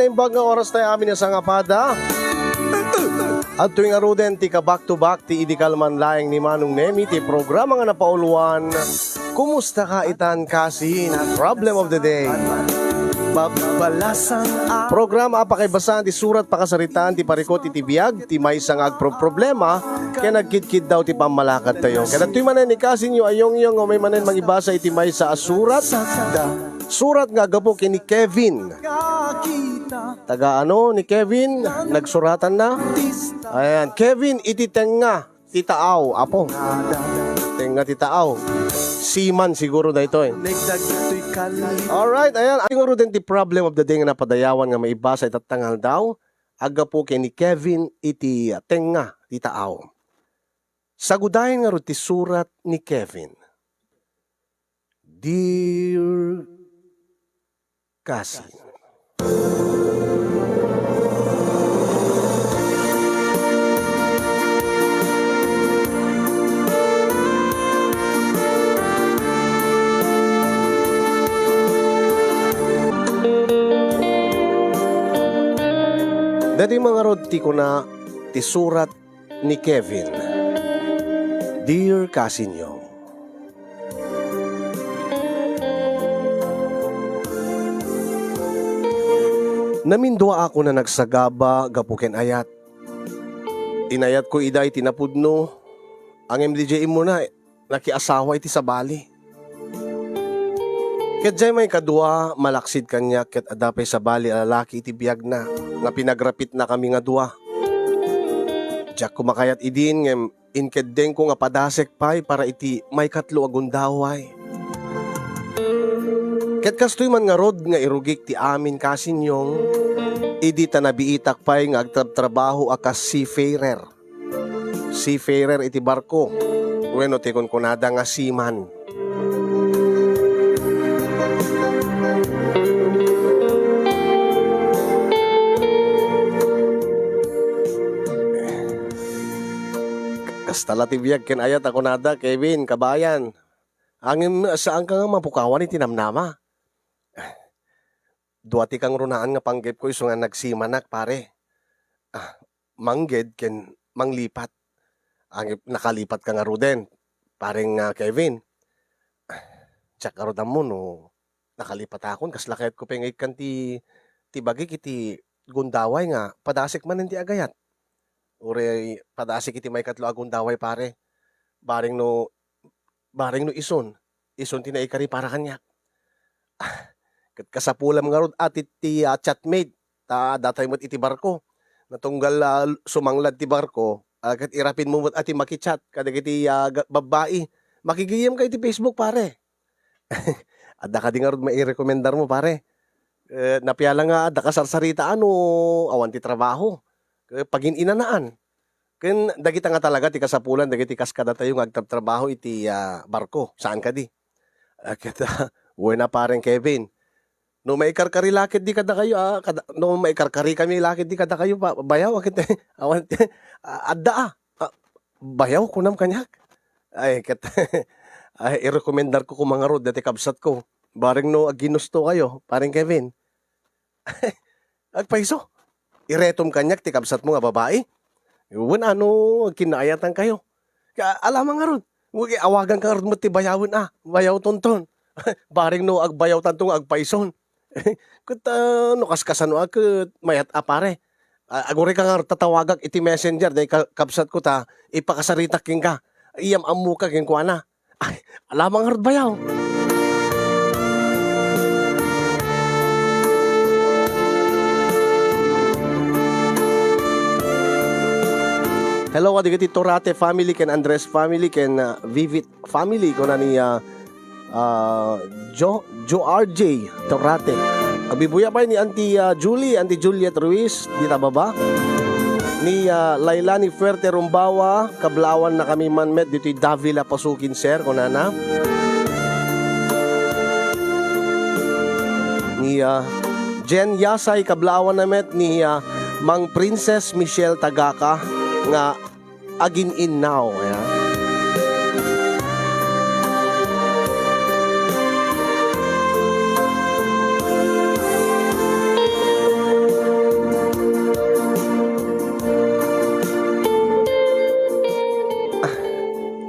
na imbag nga oras tayo amin sa ngapada. At tuwing aruden ti ka back to back ti idikal man laeng ni Manong Nemi ti programa nga napauluan. Kumusta ka itan kasi problem of the day. Programa apakaibasan ti surat pakasaritaan ti parikot iti biyag ti may sangag problema kaya nagkidkid daw ti pamalakad tayo. Kaya tuy manen ni kasin nyo ayong o may manen mangibasa iti may sa surat. Surat nga gapo kini Kevin. Taga ano ni Kevin? Nagsuratan na? Ayan, Kevin iti tenga titaaw. Apo. Tenga titaaw. Seaman siguro na ito eh. Alright, ayan. Siguro din the problem of the day nga napadayawan nga maibasa itatangal daw. Aga po kay ni Kevin iti tenga titaaw. Sagudahin nga ro ti surat ni Kevin. Dear Kasi. Dati mga rod ti ko na ti surat ni Kevin. Dear Kasinyo. Namindwa ako na nagsagaba gapuken ayat. Inayat ko iday tinapudno. Ang MDJ mo na nakiasawa iti sa bali. Ket jay may kadua malaksid kanya ket adapay sa bali lalaki iti biyag na nga pinagrapit na kami nga dua. Diyak kumakayat idin ngem inkedeng ko nga padasek pay para iti may katlo agundaway. Ket kastoy man nga rod nga irugik ti amin kasinyong idi ta nabiitak pay nga agtrabaho akas seafarer. Seafarer iti barko. Wenno ti kunkunada nga seaman. Kastala ti biyag ken ayat ako nada Kevin kabayan. Angin saan ka nga mapukawan iti namnama? Duati kang runaan nga panggep ko iso nga nagsimanak pare. Mangged ken manglipat. Ang nakalipat ka nga ruden. Pareng Kevin. Tsak karodan mo no. Nakalipat akon kas lakayat ko pengay kan ti bagik iti gundaway nga padasik man ti agayat. Ure padasik iti may katlo agundaway pare. Baring no ison. Ison ti naikari para kanyak. Kasapulam nga rod at iti chatmate datay mo't iti barko natunggal sumanglad ti barko kat irapin mo mo't ati makichat kadag iti babae makigiyam ka iti Facebook pare. Adda ka di nga rod mairekomendar mo pare. Napiala nga adda ka sarsarita awan ti trabaho pagin inanaan ken dagita nga talaga ti kasapulan dagiti kaskada tayo nga agtrabaho iti barko saan ka di kita wena pareng Kevin. No may karkari lakit di kada kayo no may karkari kami lakit di kada kayo bayaw akit awan adda bayaw kunam kanyak ay ket ay irekomendar ko mga rod dati kabsat ko bareng no ginusto kayo pareng Kevin. Agpaiso iretom kanyak ti kabsat mo nga babae wen kinayatan kayo alam nga rod awagan ka rod mo ti bayawon bayaw tonton bareng no agbayaw tantong agpaison. Kut no kaskasan mo akit mayat pare. Agore ka nga tatawagak iti messenger dahil kapsat ko ta ipakasaritak king ka. Iyam amu ka king kuana. Ay, alamang harad bayaw. Hello, adigiti Torate family ken Andres family ken Vivit family ko na ni Joe RJ Torate. Agbibuya pa ni Auntie Juliet Ruiz, di baba? Ni Lailani Fuerte Rumbawa, kablawan na kami manmet dito Davila Pasukin sir, kunana. Ni Jen Yasay, kablawan na met ni Mang Princess Michelle Tagaka nga agin in now. Ayan.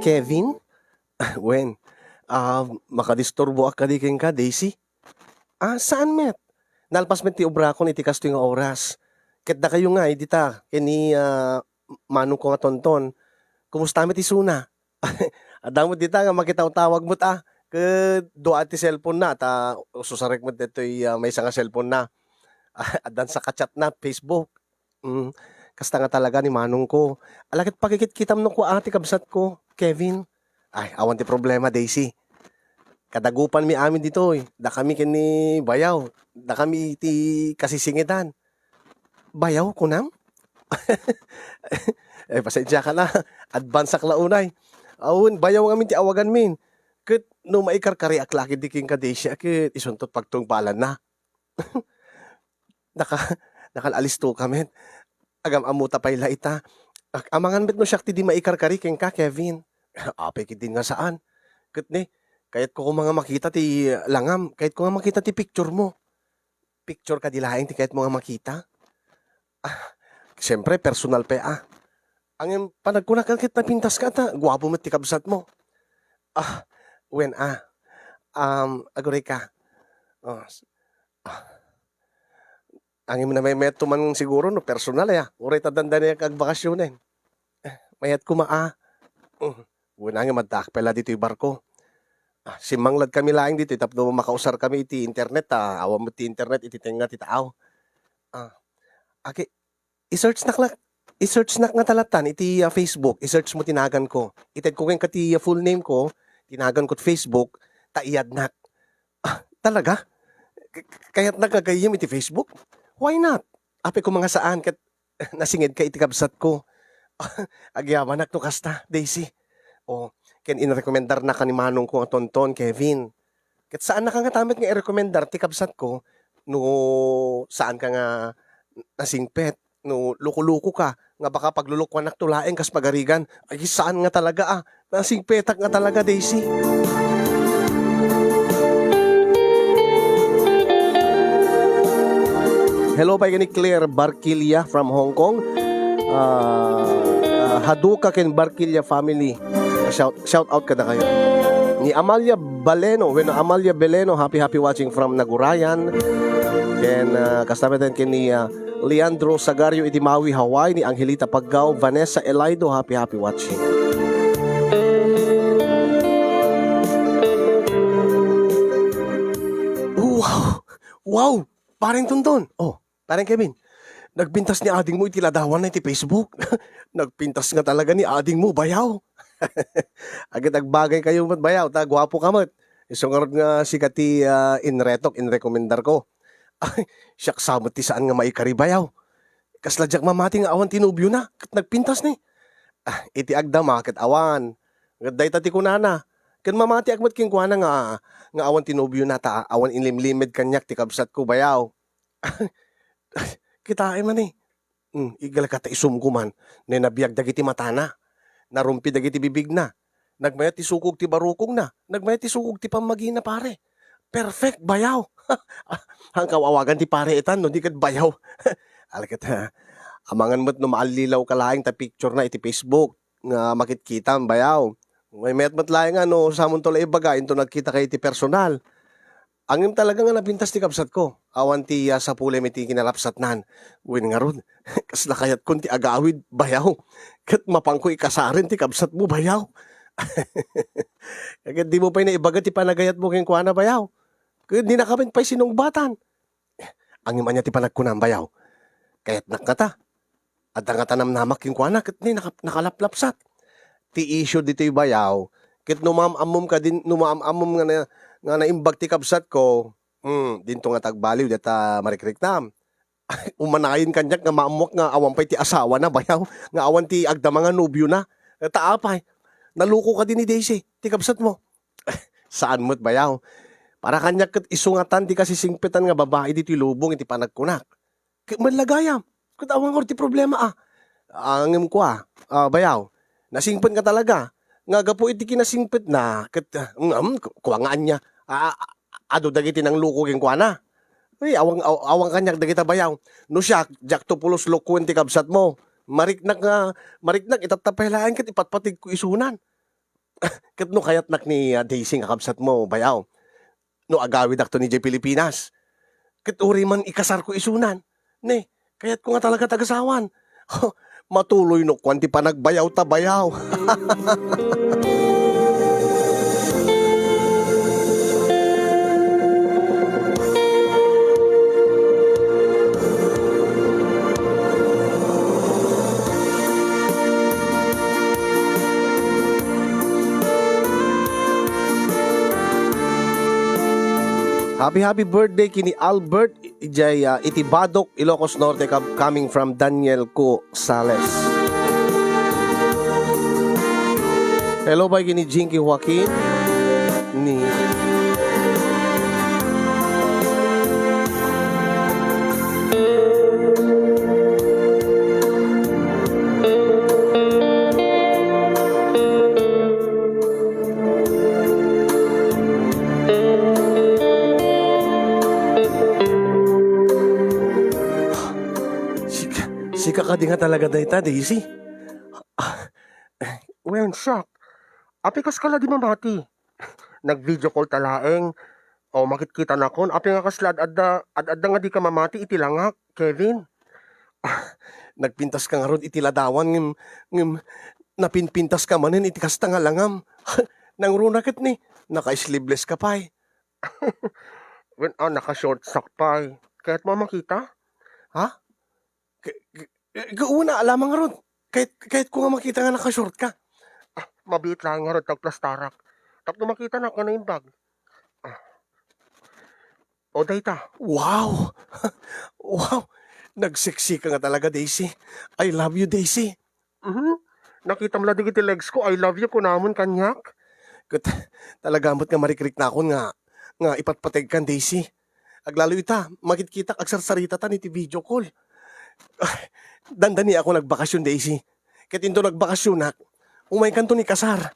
Kevin? Wen, makadisturbo ka di ken ka, Daisy? Saan met? Nalpas met ti obra ko iti kasto yung oras. Ket da kayo nga, dita, kini manong ko nga tonton. Kumusta met isuna? Adamot dita nga makitaw-tawag mo't doa ti cellphone na, susarek mo dito'y may nga cellphone na. Adan sa kachat na, Facebook. Mm, kasta nga talaga ni manong ko. Alakit pakikit-kitam no ko ati kabsat ko, Kevin. Ay, awan ti problema, Daisy. Kadagupan mi amin dito eh. Da kami kini bayaw. Da kami ti kasisingitan. Bayaw ko nam? Pasensya ka na. Advance ak launay. Awon, bayaw nga min ti awagan min. Ket no maikarkari ak laki di king kadesya ket isuntot pagtung balan na. Naka nakalalis to kami. Agam amuta pay la ita. Amangan met no siya ti di maikarkari king ka, Kevin. Apay kit din nga saan. Ket ni, kahit ko mga makita ti langam, kahit ko nga makita ti picture mo. Picture ka di laing ti kahit mo nga makita. Siyempre, personal pa. Ang panagkunakan kit napintas ka gwapo mo ti kabsat mo. Wen agoray ka. Oh, ang na may meto man siguro no personal uray tadanda niya kag bakasyonen. Mayat ko wen ang madak pala dito yung barko. Simanglad kami laing dito tapno makausar kami iti internet awam mo ti internet iti tenga ti tao. I-search na nga talatan iti Facebook, i-search mo tinagan ko. Ited ko kayong kati full name ko, tinagan ko Facebook, taiyad nak. Talaga? Kaya't nagkagayim iti Facebook? Why not? Ape ko mga saan kat nasingid ka iti kabsat ko. Agyaman nak no kasta, Daisy. Ken inrekomendar na ka ni manong ko nga tonton, Kevin. Kat saan na ka nga tamit nga i-rekomendar ti kabsat ko, no saan ka nga nasingpet, no luko-luko ka, nga baka paglulukwan nak tulaeng kas pagarigan, ay saan nga talaga nasingpetak nga talaga, Daisy. Hello pa ni Claire Barquilla from Hong Kong. Haduka ken Barquilla family. Shout out ka na kayo. Ni Amalia Baleno, Amalia Beleno, happy watching from Nagurayan. Ken kasama din ken ni Leandro Sagario Idimawi, Hawaii, ni Angelita Paggaw, Vanessa Elaido, happy watching. Wow! Parang tonton. Parang Kevin. Nagpintas ni ading mo itiladawan na iti Facebook. Nagpintas nga talaga ni ading mo, bayaw. Agad nagbagay kayo mat bayaw, gwapo ka mat. Isungarod nga si kati inrekomendar ko. Ay, siyak samot ti saan nga maikari bayaw. Kasladyak mamati nga awan tinubyo na, kat nagpintas ni. Iti agdama, kat awan. Gaday tati kunana. Kan mamati agmat king kuana nga awan tinubyo na awan inlimlimed kanyak ti kabsat ko bayaw. Kita man igal ka ta isum ko man, na nabiyag dagiti matana, narumpi dagiti bibig na, nagmayat ti sukog ti barukong na, nagmayat ti sukog ti pamagi na pare. Perfect, bayaw. Ang kawawagan ti pare itan, no, di kat bayaw. Alakit amangan mo't no maalilaw ka laing ta picture na iti Facebook, nga makikita ang bayaw. May met laing samon tolay ibaga, into nagkita kay iti personal. Angim talaga nga napintas ti kabsat ko. Awan ti sa pulay may ti kinalapsat nan. Uwin nga ron. Kas nakayat kun ti agawid, bayaw. Kat mapangko ikasarin ti kabsat mo, bayaw. Kaya di mo pa'y naibaga ti panagayat mo keng kuana, bayaw. Kaya di nakamit pa'y sinungbatan. Angim anya ti panagkunang, bayaw. Kaya't nakata. At nangatanam namak keng kuana, kat ni nakalaplapsat. Ti issue dito yung bayaw. Kit numamamom ka din, numamamom nga naimbag ti kabsat ko, dinto nga tagbaliw, data marikrektam. Umanayin kanyak nga maamok nga awan pa'y ti asawa na, bayaw. Nga awan ti agdama nga nubyo na. Taapay, naluko ka din ni Daisy, ti kabsat mo. Saan mo't bayaw? Para kanyak kat isungatan ti kasi singpetan nga babae dito lubong iti panagkunak. Manlagayam, kat awan ko ti problema Angim ko bayaw, nasingpen ka talaga. Nga gapo iti kinasingpet na, kat kuwangaan niya. Ado dagiti nang luko king kuana. Ay, awang kanyak dagita bayaw. No siya, jak to pulos lukwen ti kabsat mo. Mariknak itatapaylaan kat ipatpatig ko isunan. Ket no kayat nak ni Daisy nga kabsat mo, bayaw. No agawid ak to ni Jay Pilipinas. Ket uri man ikasar ko isunan. Ne, kayat ko nga talaga tagasawan. Matuloy no kwanti pa nagbayaw ta bayaw. Happy birthday kini Albert ijay Itibadok, Ilocos Norte coming from Daniel Co Sales. Hello ba kini Jinky Joaquin ni Sika ka di nga talaga dayta, Daisy. Well, shock. Api kas kala di mamati. Nag-video call talaeng. O makikita na kon. Api nga kasla adda nga di ka mamati itilangak, Kevin. Nagpintas ka nga ron itiladawan ngim napinpintas ka manin itikasta nga langam. Nang runakit ni, naka-sleeveless ka pa eh. When naka-short sock pa eh. Kaya't mo makita? Ha? Una, alamang nga ron. Kahit ko nga makita nga naka-short ka. Mabit lang nga ron tagplastarak. Tapos makita na ka na yung bag. O dayta. Wow! Wow! Nagseksi ka nga talaga, Daisy. I love you, Daisy. Nakita mo lang digiti legs ko. I love you kunamon kanyak. Talagamot nga marikrik na ako nga ipatpateg kan, Daisy. Aglalo ita, makikita agsarsarita ta ni ti video call. Dandani ako nagbakasyon, Daisy. Ket into nagbakasyon nak, umay kanto ni kasar.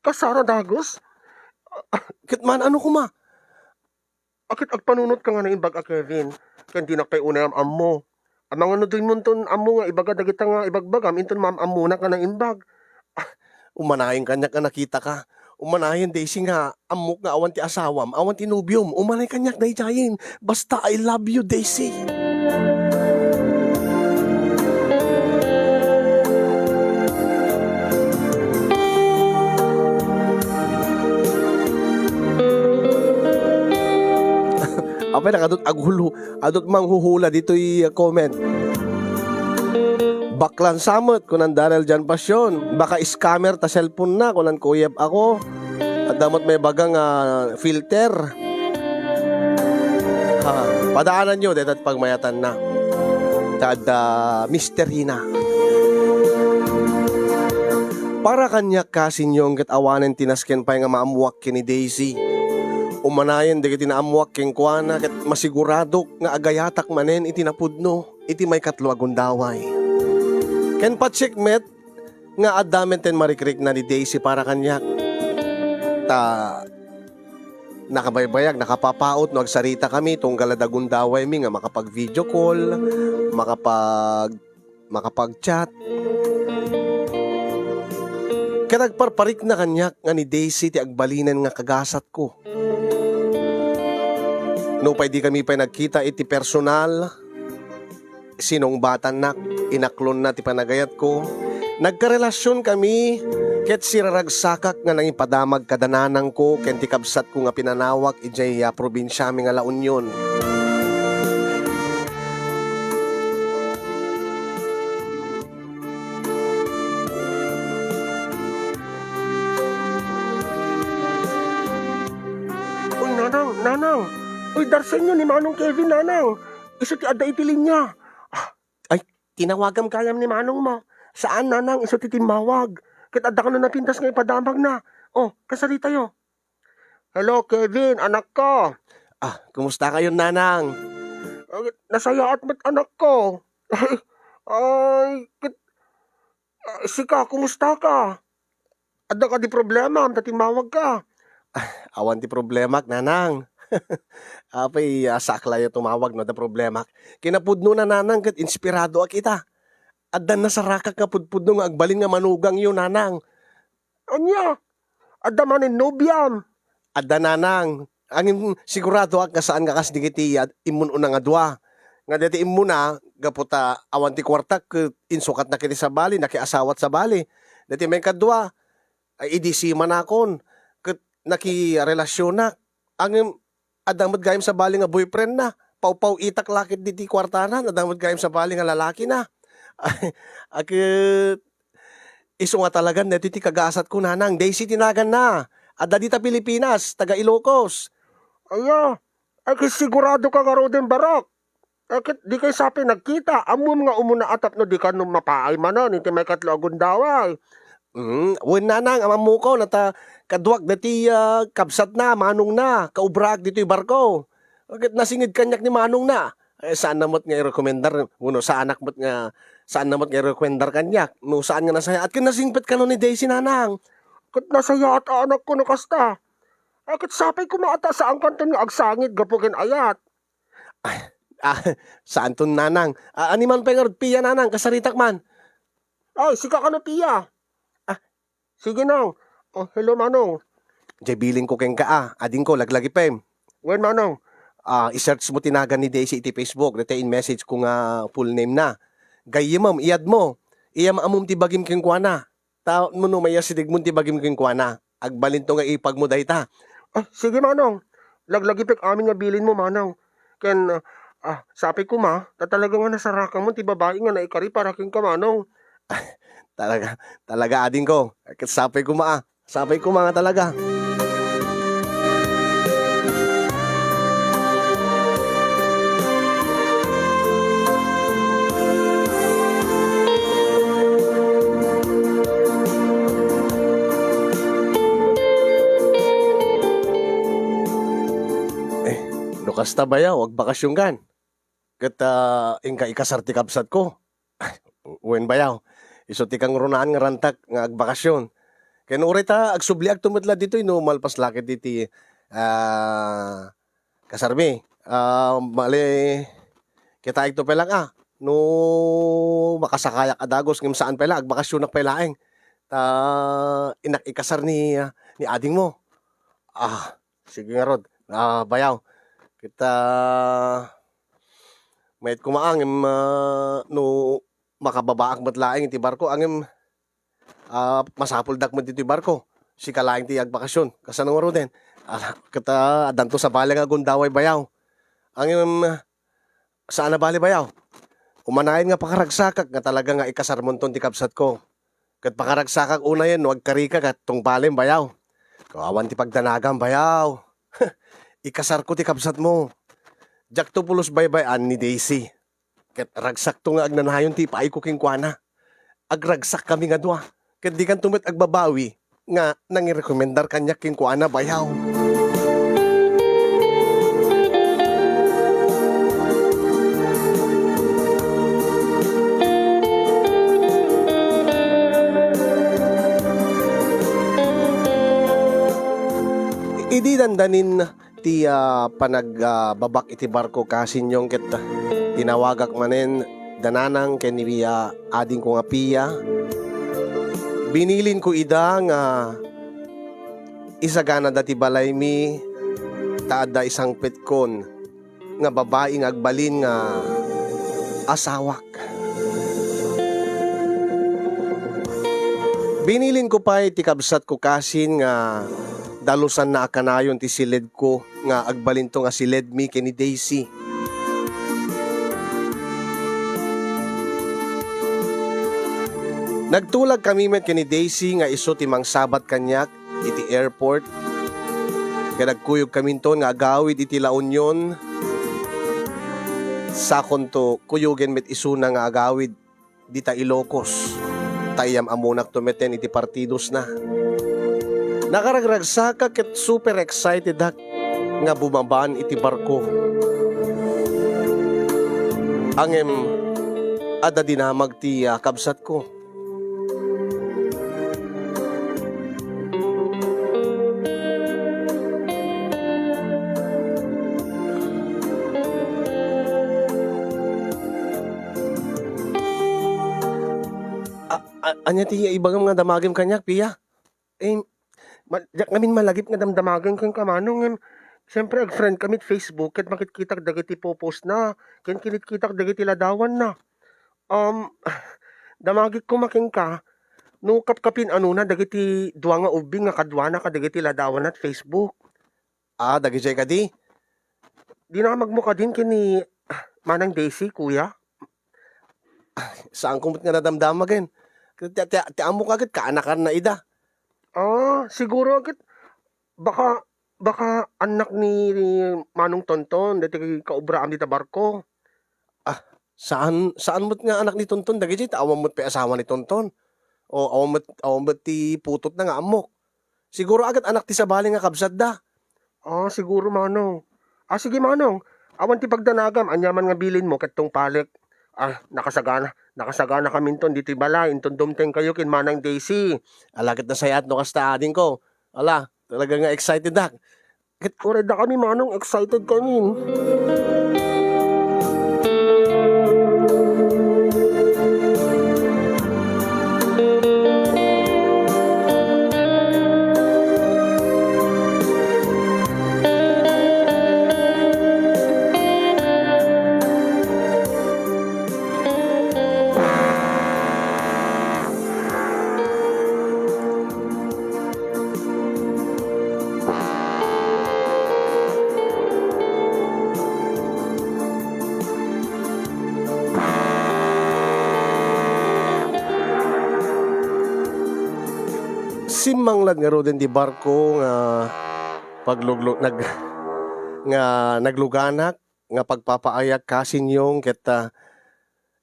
Kasara dagos? Ket man ano kuma? Akit agpanunot ka nga na imbag a Kevin. Kaya di nakay una am mo. Ang mga nudoy mo ton amo nga ibaga dagita nga ibagbagam inton amo na ka na imbag. Umanahin kanya ka nakita ka. Umanahin, Daisy nga, amok nga awan ti asawam, awan ti nubyom. Umanay kanyak dayjayin. Basta I love you, Daisy. Apay nakadot aghulo, adot manghuhula dito'y comment. Baklan samot kunan Daryl Jan Pasyon. Baka scammer ta cellphone na kunan kuyab ako. At damot may bagang filter. Ha, padaanan nyo dahil at pagmayatan na. Tad mystery na. Para kanya kasinyong kat awanan tinasken pa nga maamuwak kini Daisy. Umanayan di kiti naamuwak king kuana kat masigurado nga agayatak manen iti napudno iti may katlo agundaway. Ken patsik met nga adamen ten marikrik na ni Daisy para kanyak. Ta nakabaybayag, nakapapaot no agsarita kami tunggal adagundaway mi nga makapag video call, makapag chat. Kanagparparik na kanyak nga ni Daisy ti agbalinan nga kagasat ko. No pay di kami pa'y nagkita iti personal, sinong batan nak, inaklon na ti panagayat ko. Nagkarelasyon kami, ket siraragsakak nga nang ipadamag kadananang ko, ken ti kabsat ko nga pinanawak, ijay probinsya mi nga La Union. Uy, nanang. Uy, darsen nyo ni Manong Kevin, nanang. Iso ti adda itilin niya. Ay, tinawagam kayam ni Manong mo. Saan, nanang? Iso ti timawag. Kat adda ka na napintas nga ipadamag na. Oh, kasari tayo. Hello, Kevin, anak ko. Kumusta kayo, nanang? Nasaya at mat anak ko. Sika, kumusta ka? Adda ka di problema, am timawag ka. Awan ti problema, nanang. Apay saklay tumawag no da problema. Kinapudno na nanang ket inspirado ak ita. Addan na sa rakak nga pudpudno nga agbalin nga manugang yun nanang. Anya, adda manin nobyam. Adda nanang, ang sigurado ak nga saan nga kas digiti imun una nga dua. Nga dati imuna, gaputa awan ti kwarta insukat na kiti sa bali, nakiasawat sa bali. Dati may kadwa, ay idisi manakon, ket nakirelasyon na. Ang adamot gayem sa bali nga boyfriend na, pau-pau itak lakit diti kwartanan, adamot gayem sa bali nga lalaki na. Ak iso nga talaga dati ti kagasat ko nanang, Daisy tinagan na. Adda dita Pilipinas, taga Ilocos. Aya, ay sigurado ka nga din barok. Akit di kay sapi nagkita, amom nga umuna atap no di ka nung mapaay manon, iti may katlo agundaway. Wen nanang amam mo ko nata kadwak dati kabsat na manong na kaubrag dito barko. Agad nasingid kanyak ni manong na. Saan namot nga i-recommendar uno sa anak mo't nga saan namot nga i-recommendar kanyak. No saan nga nasaya at kinasingpet ka no ni Daisy nanang. Kat nasaya at anak ko nakasta. Akit sapay ko maata sa ang kanton nga agsangit gapukin ayat. Ah, saan ton nanang? Animan pa nga piya nanang kasaritak man. Ay, sika ka na tiya. Ah. Sige nang. Oh, hello manong. Jay biling ko keng ka ading ko laglagi pem. Wen manong. I-search mo tinagan ni Daisy iti Facebook, dati in message ko nga full name na. Gayimam, iyad mo. Iyam amum ti bagim keng kuana. Taon mo no maya sidig mo ti bagim keng kuana. Agbalin to nga ipag mo dayta. Ah, sige manong. Laglagipik amin nga bilin mo manong. Ken, sapi ko ma, tatalaga nga nasaraka mo, ti babae nga naikari para king ka manong. Talaga ading ko. Sapay ko Sapay ko mga talaga. Kasta bayaw, wag bakasyon kan. Kat ingka ikasarti kabsat ko. Wen bayaw. Iso ti kang runaan nga rantak nga agbakasyon. Kaya nung urita, agsubli ag tumatla dito, no malpas lakit diti kasarmi. Mali, kita ito pelang no makasakayak adagos ngim saan pela, agbakasyon nak pelaeng. Inak ikasar ni ading mo. Sige nga rod. Bayaw. Kita mayat kumaang no makababaak matlaing iti barko angim masapul dak mo dito barko si kalaing ti agbakasyon kasanong ro din kita adanto sa bali nga gundaway bayaw angim saan na bali bayaw umanayin nga pakaragsakak nga talaga nga ikasar monton ti kabsat ko kat pakaragsakak una yan no agkarika kat tong balim bayaw kawawan ti pagdanagan bayaw ikasar ko ti kabsat mo. Jak to pulos baybayan ni Daisy. Ket ragsak to nga agnanayon ti paay ko king kuana. Agragsak kami nga dua. Ket di kan tumit agbabawi nga nangirekomendar kanyak king kuana bayaw. Idi dandanin ti panagbabak iti barko kasinyong ket tinawagak manen dananang ken ni ading ko nga piya binilin ko ida nga isagana dati balay mi taada isang petkon nga babae nga agbalin nga asawak binilin ko pa iti kabsat ko kasin nga dalusan na akanayon ti silid ko nga agbalin to nga silid mi kini Daisy. Nagtulag kami met kini Daisy nga iso ti mangsabat kanyak iti airport. Kaya nagkuyog kami to nga agawid iti La Union. Sakon to kuyugen met isuna nga agawid dita Ilocos. Tayam amunak to meten iti partidos na. Nakaragragsaka ket super excited nga bumabaan iti barko. Angem ada dinamag ti kabsat ko. Anya ti ibagam nga damagim kanyak piya. Eh, diyak ngamin malagip nga damdamagan ken ka manong ngem siyempre ag-friend kami sa Facebook ket makitkitak dagiti po-post na, ken kinitkitak dagiti ladawan na. Um, damagit ko maken ka, no kapkapin ano na dagiti dua nga ubing nga kadwa na kadagiti ladawan at Facebook. Dagiti ka di. Di na magmuka din kini Manang Daisy, kuya. Saan kumot nga nadamdamagan? Ti amo kagad kaanakan na ida. Siguro agad baka baka anak ni Manong Tonton dati kaobra am dita barko. Saan mo't nga anak ni Tonton dagiti awam mo't pa asawa ni Tonton. O awam mo't ti putot na nga amok. Siguro agad anak ti sabali nga kabsat da. Siguro Manong. Sige Manong. Awan ti pagdanagam anyaman nga bilin mo ket tong palik. Nakasagana kaminton dito'y balay inton dumteng kayo kin Manang Daisy. Alagad na sayat no kasta ading ko. Ala, talaga nga excited dak. Ket da kami Manong excited kami. Simanglad nga roden di barko nga pagluglo nagluganak nga pagpapaayak kasinyong ket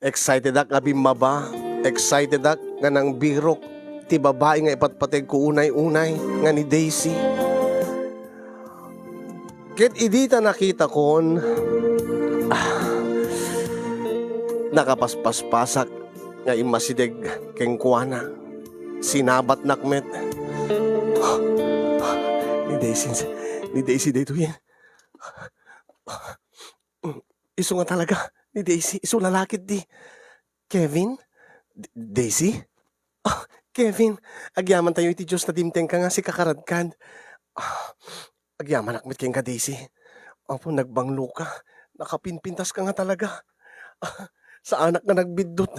excited ak nga bimaba, excited ak nga nang birok ti babae nga ipatpateg ko unay-unay nga ni Daisy. Ket idita nakita kon nakapaspaspasak nga imasideg keng kuana. Sinabat nakmet. Ni Daisy dito yan. Iso nga talaga. Ni Daisy. Iso lalakit di. Kevin? Daisy? Kevin. Agyaman tayo iti Diyos na dimteng ka nga si kakaradkad. Agyaman akmet keng ka Daisy. Apo nagbanglo ka. Nakapinpintas ka nga talaga. Sa anak nga nagbidot.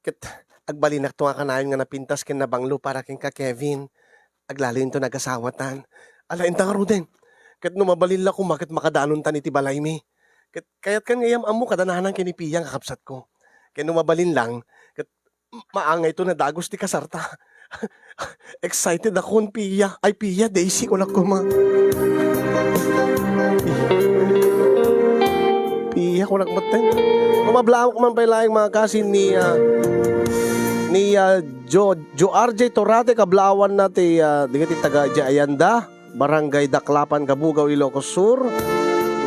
Ket agbalinak to nga kanayon nga napintas ken nabanglo para ken ka Kevin. Aglalin to nagasawatan. Alain ta nga Ruden. Ket numabalila ko maket makadanon tan iti balay mi. Ket kayat kan ngayam amo kadananan ken ipiyang kakapsat ko. Ken numabalin lang ket maangay to na dagos ti kasarta. Excited ako Piya. Ay Piya, Daisy ko na kuma. Piya ko nakmatan. Mamablao ko man pa ilayang mga kasin ni Joe RJ Torate kablawan na ti digiti taga Ayanda, Barangay Daklapan, Kabugaw, Ilocos Sur.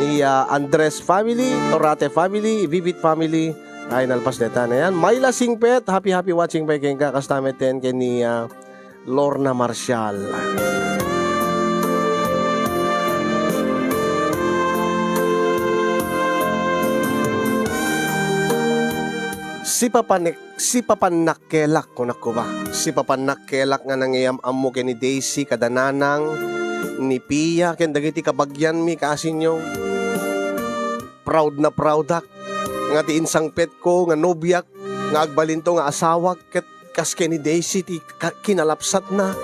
Ni Andres family, Torate family, Vivid family. Ay nalpas deta na yan. Myla Singpet, happy watching by keng kakastameten ken ni Lorna Marcial. Si papanakkelak ko na ko ba? Si papanakkelak nga nangyayam mo ken ni Daisy kadananang ni Pia ken dagiti kabagyan mi kasinyo. Proud na proud ak nga ti insang pet ko nga nobyak nga agbalinto nga asawa ket kas ken ni Daisy ti kinalapsat na.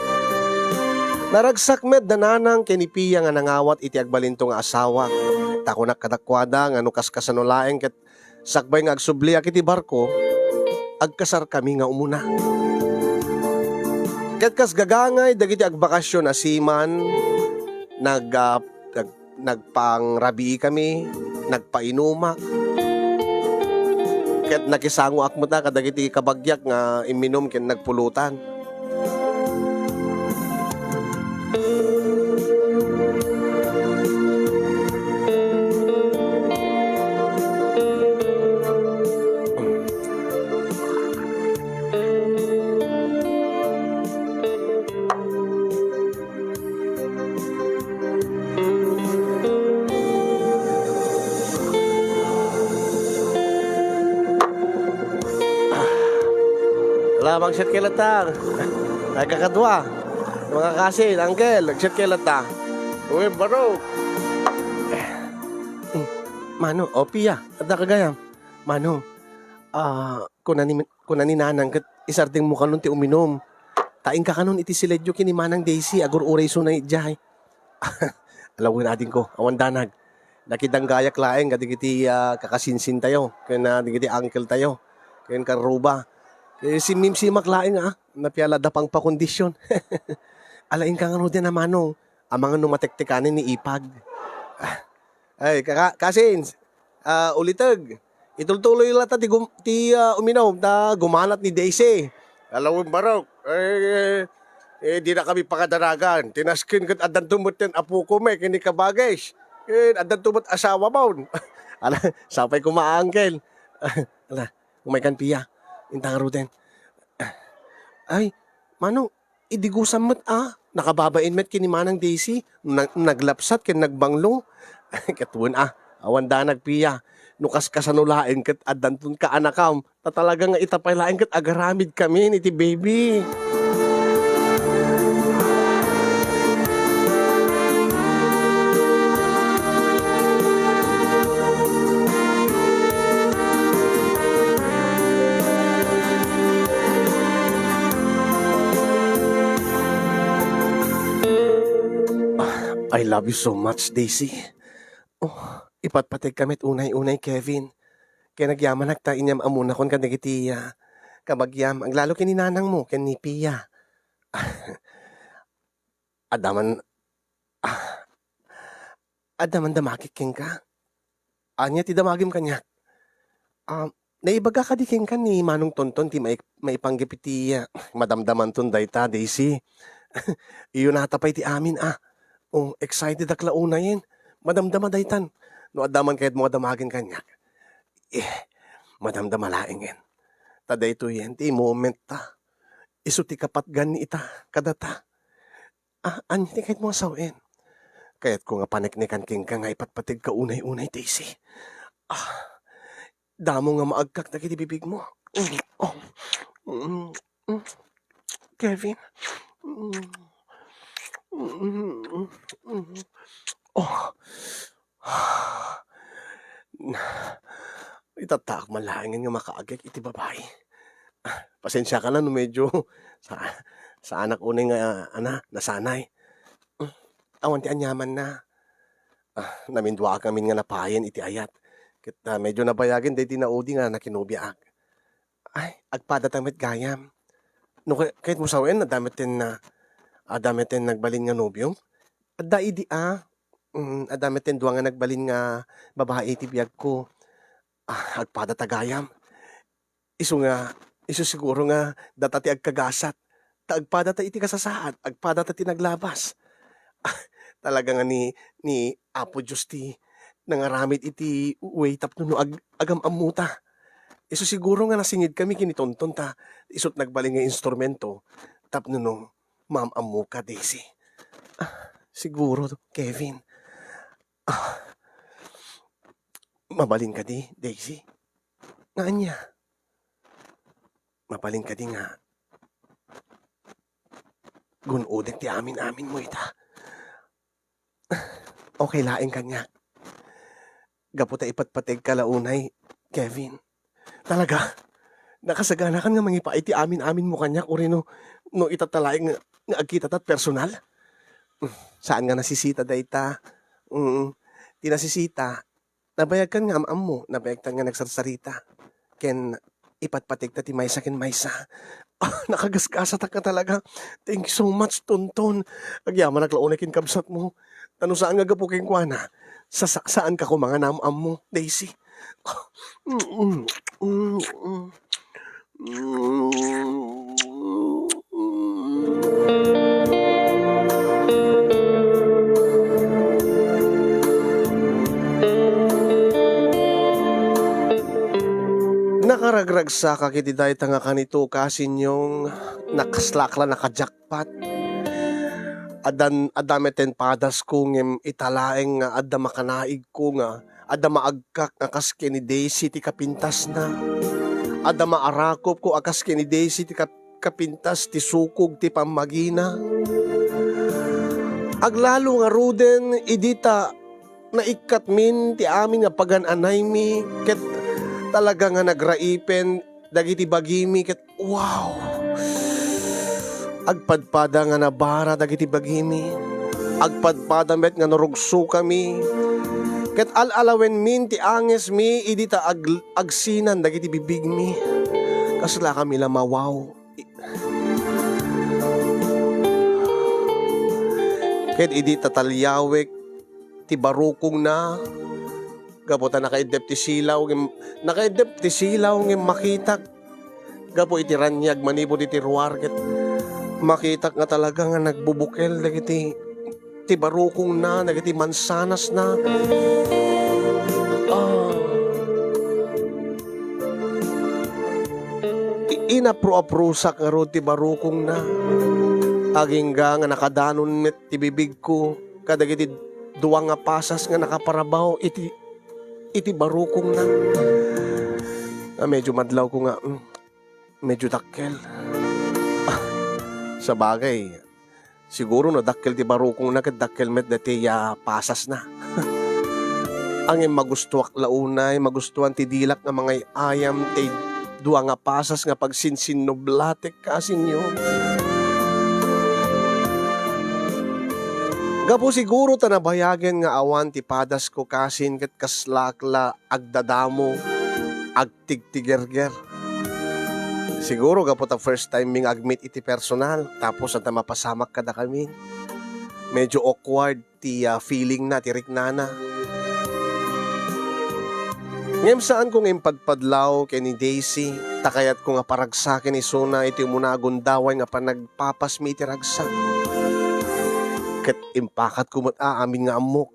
Naragsak med dananang ken ni Pia nga nangawat iti agbalinto nga asawa. Tako nakadakwada nga no kaskanolaeng ket sakbay nga agsubli iti barko. Agkasar kami nga umuna. Ket kas gagangay dagiti agbakasyon na siman nagpangrabii kami, nagpainumak. Ket nakisango akmuta kadagiti kabagyak nga iminom ken nagpulutan. Lamang siya kilatang. Ay kakadwa. Mga kasin, uncle, nag-chat kay lata. Uy, baro. Mano, Pia, at nakagayam. Mano, kunani nanang kat isarding mo kanon ti uminom. Taing ka kanon iti siledyo kini Manang Daisy, agur uray sunay jay. Alawin natin ko, awan danag. Nakitang gayak laeng, kadigiti kakasinsin tayo. Kaya na digiti uncle tayo. Kaya karuba. Kaya si Mim si maklaeng napiala da pang pakondisyon. Alain ka nga din na manong, ang mga numatektikanin ni Ipag. Ay, kasins, ulitag. Itultuloy lang uminom, gumanat ni Daisy. Alawin barok, di na kami pakadaragan. Tinaskin kat adan tumot ten apo ko may kini kabagay. Adan tumot asawa mo. Ala, sapay ko maangkel. Ala, umaykan piya. Intang ruten. Ay, manong, idigusan mo't nakababain met kini Manang Daisy. Naglapsat ken nagbanglo. Katuan awan da nagpiya. Nukas kasanulain kat adantun ka anakam. Talaga nga itapay lain kat agaramid kami iti baby. I love you so much, Daisy. Ipatpatay kamit unay-unay, Kevin. Kaya nagyaman nagtainyam amuna kon kadagiti kabagyam. Ang lalo kininanang mo, ken ni Pia. Adaman, adaman damakit ken ka. Anya ti damagim kanya. Naibaga ka di ken ka ni Manong Tonton ti maipanggipiti madamdaman ton dayta, Daisy. Iyon natapay ti amin excited akla unayin. Madamdama daytan. No adaman kahit mga damagin kanya. Madamdama laingin. Taday to yan, ti moment ta. Isu ti kapat gani ita, kadata. Anti kahit mga sawin. Kaya't ko nga paniknikan king ka nga ipatpatig ka unay-unay, Daisy. Damo nga maagkak na kitibibig mo. Kevin. Itatak malangin nga makaagak iti babae. Pasensya ka na no medyo sa anak unay nga nasanay. Awan ti anyaman na. Namindwa kami nga napayan iti ayat. Kit medyo nabayagin day tinaudi nga nakinubiak. Ay, agpadatamit gayam. No kahit mo sawen adamitin nagbalin nga nobyong. Adda idi adamitin duwa nga nagbalin nga babae iti biyag ko. Agpadatagayam. Isu siguro nga datati agkagasat. Agpadata iti kasasaad. Agpadata ti naglabas. Talaga nga ni Apo Diyos ti nangaramid iti waytap no agam amuta. Isu siguro nga nasingid kami kinitonton ta. Isut nagbalin nga instrumento. Tapno no ma'am amuka, Daisy. Siguro, Kevin. Mabalin ka di, Daisy. Nga niya. Mabalin ka di nga. Gunudek ti amin-amin mo ita. Okay laing kanya. Gaputa ipatpateg ka launay, Kevin. Talaga, nakasagana kan nga mangipa iti amin-amin mo kanya kurino no itatalaing nga agkitatat personal. Saan nga nasisita dayta? Tinasisita. Nabayag kan nga amam mo, nabayag tan nga nagsarsarita. Ken ipatpatig ta ti maysa ken maysa. Nakagasgasat ka talaga. Thank you so much, Tonton. Agyaman naglaunay kin kabsat mo. Ano saan nga gapuking kuana? Saan ka ko mga namam mo, Daisy? Nakaragrag sa kakiti dahi tanga kanito kasin yung nakaslakla nakajakpat. Adameten padas kong italaeng nga adda makanaig ko nga adda maagkak nga kaske ni Daisy ti kapintas na. Adda maarakop ko akas ni Daisy ti kapintas ti sukog ti pamagina. Aglalo nga ruden idita naikat min ti amin nga pagananay mi ket talaga nga nagraipen dagiti bagimi ket wow. Agpadpada nga nabara dagiti bagimi. Agpadpada met nga narugso kami. Ket alalawen min ti anges mi idita agsinan dagiti bibig mi. Kasla kami la mawaw. Ket idita talyawek ti barukong na gapo ta nakaidep ti silaw ngem makitak gapo iti ranyag manipod iti ruar ket makitak nga talaga nga nagbubukel dagiti ti barukong na dagiti mansanas na inapro-aprusak nga ro ti barukong na agingga nga nakadanon met ti bibig ko kadagiti duwa nga pasas nga nakaparabaw iti barukong na. Medyo madlaw ko nga medyo dakkel. Sa bagay siguro no dakkel ti barukong na ket dakkel met dati pasas na. Ang magustuak launay magustuhan ti dilak nga mga ayam ti duwa nga pasas nga pagsinsin no blatek kasinyo. Gapo siguro ta nabayagen nga awan ti padas ko kasin ket kaslakla agdadamo agtigtigerger. Siguro gapo ta first time ming agmeet iti personal tapos anta mapasamak kada kami. Medyo awkward ti feeling na ti riknana. Ngem saan ko ngem padpadlaw kay ni Daisy takayat ko nga paragsaken ni Suna iti umunagon daway nga panagpapas mi iti ragsak. Ket impakat kumot amin nga amok.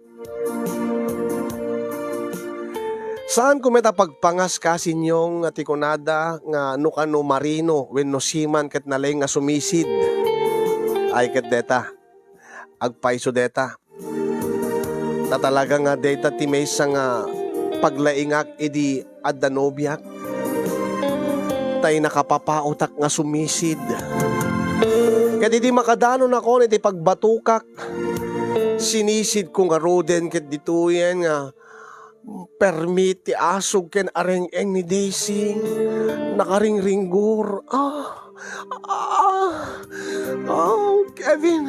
Saan kumeta pagpangas kasinyong ati kunada nga nukano marino wenno siman ket nalay nga sumisid. Ay ket deta agpaiso deta. Ta talaga nga deta ti maysa nga paglaingak idi adda nobyak. Tay nakapapautak nga sumisid. Ket di makadanon ako iti pagbatukak. Sinisid ko nga roden ket dituyen nga permit ti asog ken areng-eng ni Daisy. Nakaringringgur. Kevin.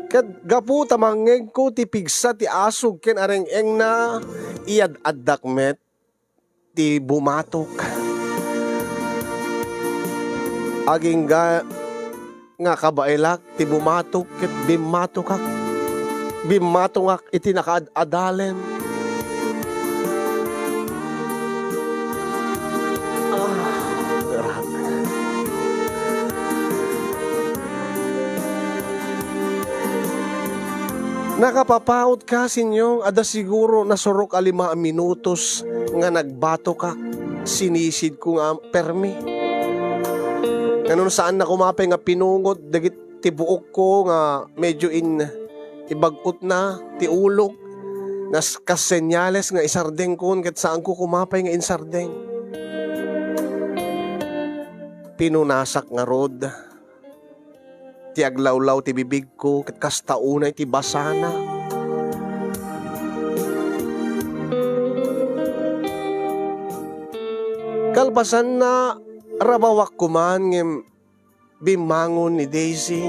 Ket gapu tamangeg ko ti pigsa ti asog ken areng-eng na iyad-addak met ti bumatok. Aging nga kabailak ti bumatok ket bimatokak iti nakaadalen. Grabe. Nakapapaot ka sinyong ada siguro nasurok 5 minutos nga nagbato ka. Sinisid ko nga permi. Ganun saan na kumapay nga pinungot dagit ti buok ko nga medyo ibagot na ti ulog. Nas kasenyales nga isardeng kon ket saan ko kumapay nga insardeng. Pinunasak nga rod. Ti aglawlaw ti bibig ko ket kastaunay ti basana. Kalpasan na rabawak kuman ngem bimangon ni Daisy.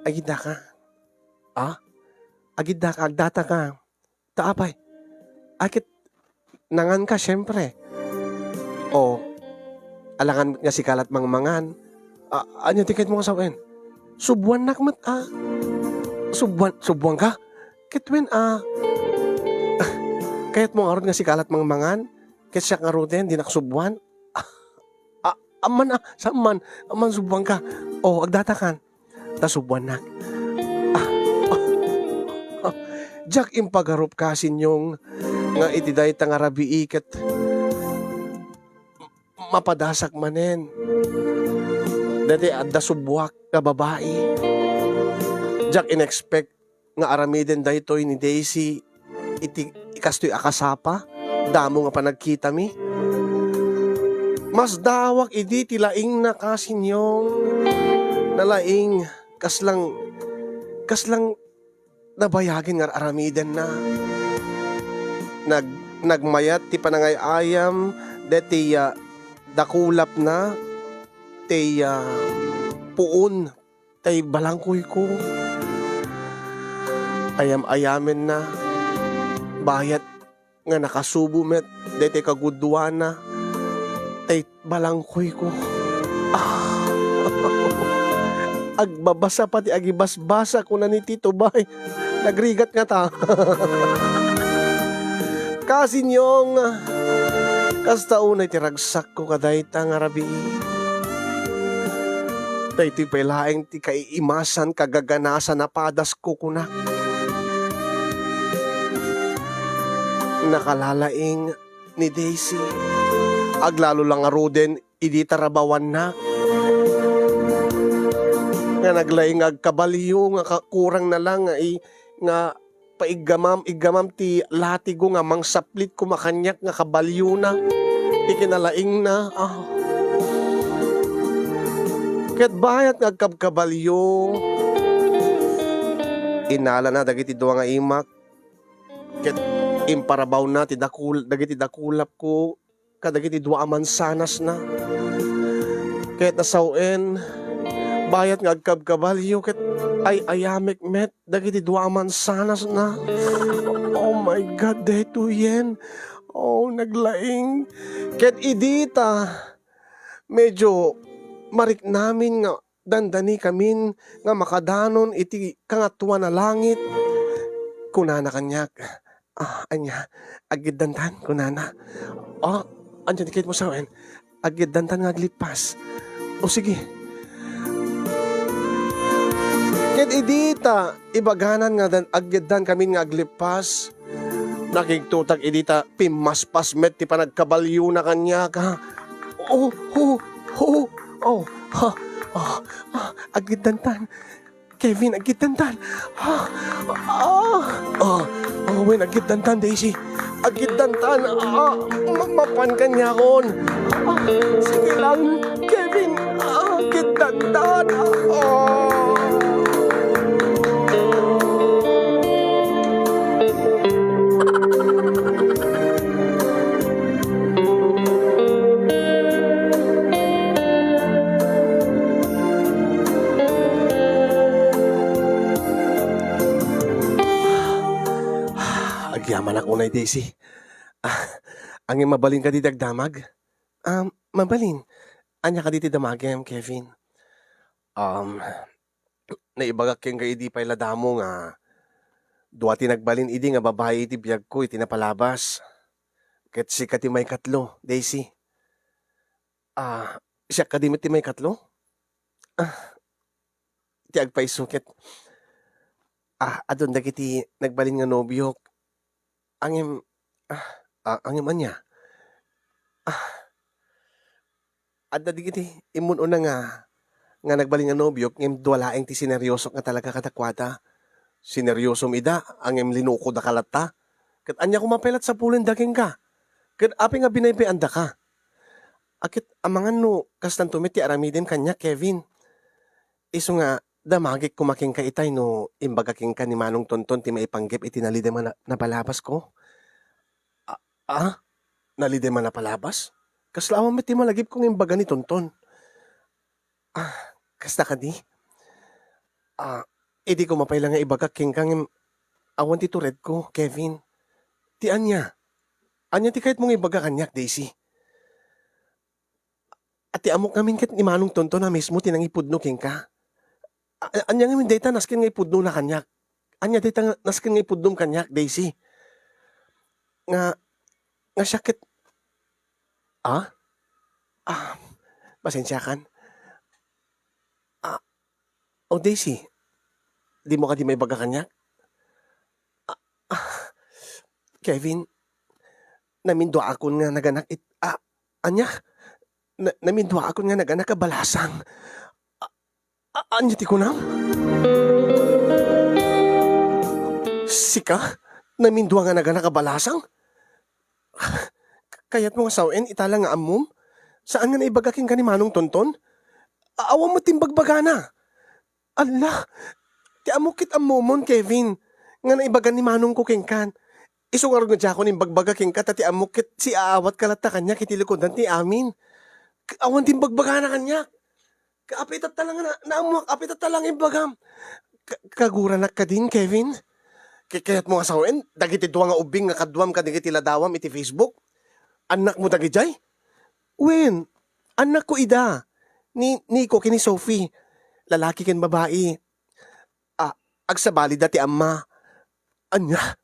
Agida ka. Agida ka, agdata ka. Taapay. Akit nangan ka syempre. O alangan nga si kalat mangmangan. Anya tiket mo kasawen? Subuan nakmat Subuan ka? Kitwen kayat mo aron nga si kalat mangmangan? Ket siya nga roden di nakasubuan? Aman subuan ka. O agdatakan. Ta subuan nak. Jak impagarup kasinyong nga itiday ta nga rabii ket mapadasak manen. Dati adda subwak ka babae. Jak inexpect nga aramiden daytoy ni Daisy ikastoy akasapa, damo nga panagkita mi. Mas dawak idi tilaing na kasinyong nalaing kaslang nabayagin nga aramiden na nagmayat ti panangayayam deti dakulap na ti puon tay balangkoy ko ayam-ayamen na bayat nga nakasubo met deti kagudwana tay balangkoy ko agbabasa pati agibasbasa ko na ni Tito Bay. Nagrigat nga ta. Kasinyong kastaunay tiragsak ko kaday nga rabi. Tay ti pelaeng ti kaiimasan kagaganasan na padas ko kunak. Nakalalaing ni Daisy. Aglalo lang nga Roden, idi tarabawan na. Nga naglaing agkabalyo nga kurang na lang nga paigamam ti latigo nga mangsaplit ko makanyak nga kabalyo na ikinalaing na ket bayat nga agkabkabalyo inala na dagiti duwa nga imak ket imparabaw na dagiti dakulap ko kadagiti duwa a mansanas na ket nasawen bayat nga agkabkabalyo ket ay ayamek met dagiti duwa mansanas na. Oh my God, deto yen. Oh, naglaing. Ket idita medyo marik namin nga dandani kamin nga makadanon iti kangatuwa na langit. Kunana kanyak. Anya, agiddantan kunana. Andiyan dikit mo sawen. Agiddantan nga aglipas. O sige. Ket idita, ibaganan nga agyadan kami nga aglipas. Nakigtutag idita, pimaspas met ti panagkabalyo na kanya ka. Agyadan Kevin, agyadan Wen, agyadan Daisy. Agyadan mapan kanya kon. Sige lang, Kevin. Agyadan Agyaman ako na Daisy. Ang mabalin ka di dagdamag? Mabalin. Anya ka di damagem, Kevin? Naibagak keng kay di pay ladamo nga duwati nagbalin idi nga babae iti biyag ko iti napalabas. Ket si kati may katlo, Daisy. Siya kadimit ti may katlo? Ti agpaisuket. Adon dagiti nagbalin nga nobyo. Angem anya. Adda digiti imun una nga nagbalin nga nobyo ngem duwalaeng ti sineryoso nga talaga katakwata. Sineryosom ida angem linuko da kalata. Ket anya kumapelat sa pulen daging ka. Ket api nga binaybeanda ka. Akit amangan no kastan tumit ti aramiden kanya Kevin. Isu nga damagik kumaking ka itay no imbagaking ka ni Manong Tonton ti maipanggep iti nalide man na palabas ko. Nalide man na palabas? Kaslawan met ti malagip kong imbaga ni Tonton. Kasta ka di? Idi ko mapailang nga ibagaking kang awan ti tured ko, Kevin. Ti anya? Anya ti kahit mong ibaga kanyak, Daisy. At ti amok namin ket ni Manong Tonton na mismo tinangipudno king ka. Anya ngamin data naskin nga ipudno na kanyak. Anya data naskin nga ipudnom kanyak, Daisy. Nga syakit. Pasensya kan. Daisy, di mo ka di may baga kanyak? Kevin, namindwa akon nga naganak anya? Namindwa akon nga naganak kabalasang. Anya ti kunam? Sika? Namindwa nga naga nakabalasang. Kaya't mga sawen, itala nga amom. Saan nga naibagaking ka ni Manong Tonton? Aawang mo timbagbaga na. Allah, ti amukit amomon, Kevin. Nga naibagan ni Manong ko kengkan. Isungarog nga dyan ako ni bagbaga kengka, tati amukit si aawat kalata kanya, kitilikodan ti amin. Awan timbagbaga na kanya. Kaapitat talang naamuak, apitat talang ibagam. Kaguranak ka din, Kevin. Kaya't mga sawen, dagiti duwa nga ubing nga kadwam ka dagiti ladawam iti Facebook. Anak mo dagijay? Wen, anak ko ida. Niko kini Sophie. Lalaki ken babae. Agsabali dati amma. Anya,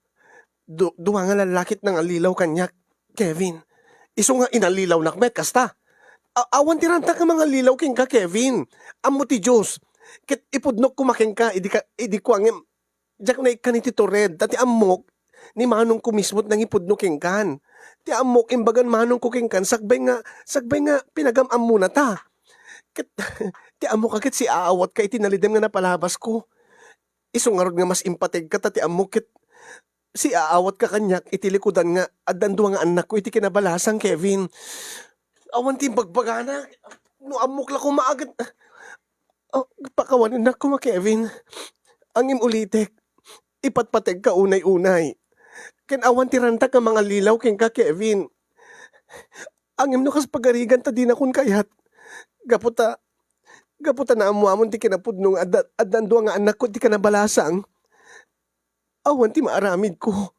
duwa nga lalakit nang alilaw kanya, Kevin. Iso nga inalilaw nakmet, kasta. Awan tiranta ka mga lilaw king ka, Kevin. Amo ti Diyos. Kit ipudnok kumaking ka, idi ko angem. Diyak na ikanitito red, dati amok, ni Manong ko mismo't nang ipudnok king kan. Ti amok, imbagan Manong ko king kan, sagbay nga, pinagam-am muna ta. Kit, ti amok agad si aawat ka, itinalidem nga napalabas ko. Isungarod nga mas impateg ka, tati amok, kit, si aawat ka kanyak, itilikudan nga, adanduwa nga anak ko, iti kinabalasang, Kevin. Awan ti bagbagana, no amok la ko maagat. Pakawanin na ko, Kevin. Angim ulitek, ipatpateg ka unay-unay. Ken awan ti ranta ka mga lilaw ken ka, Kevin. Angim no kas pagarigan ta din akon kayat. Gaputa na amuamon ti kinapudnong adanduwa nga anak ko ti kanabalasang. Awan ti maaramid ko.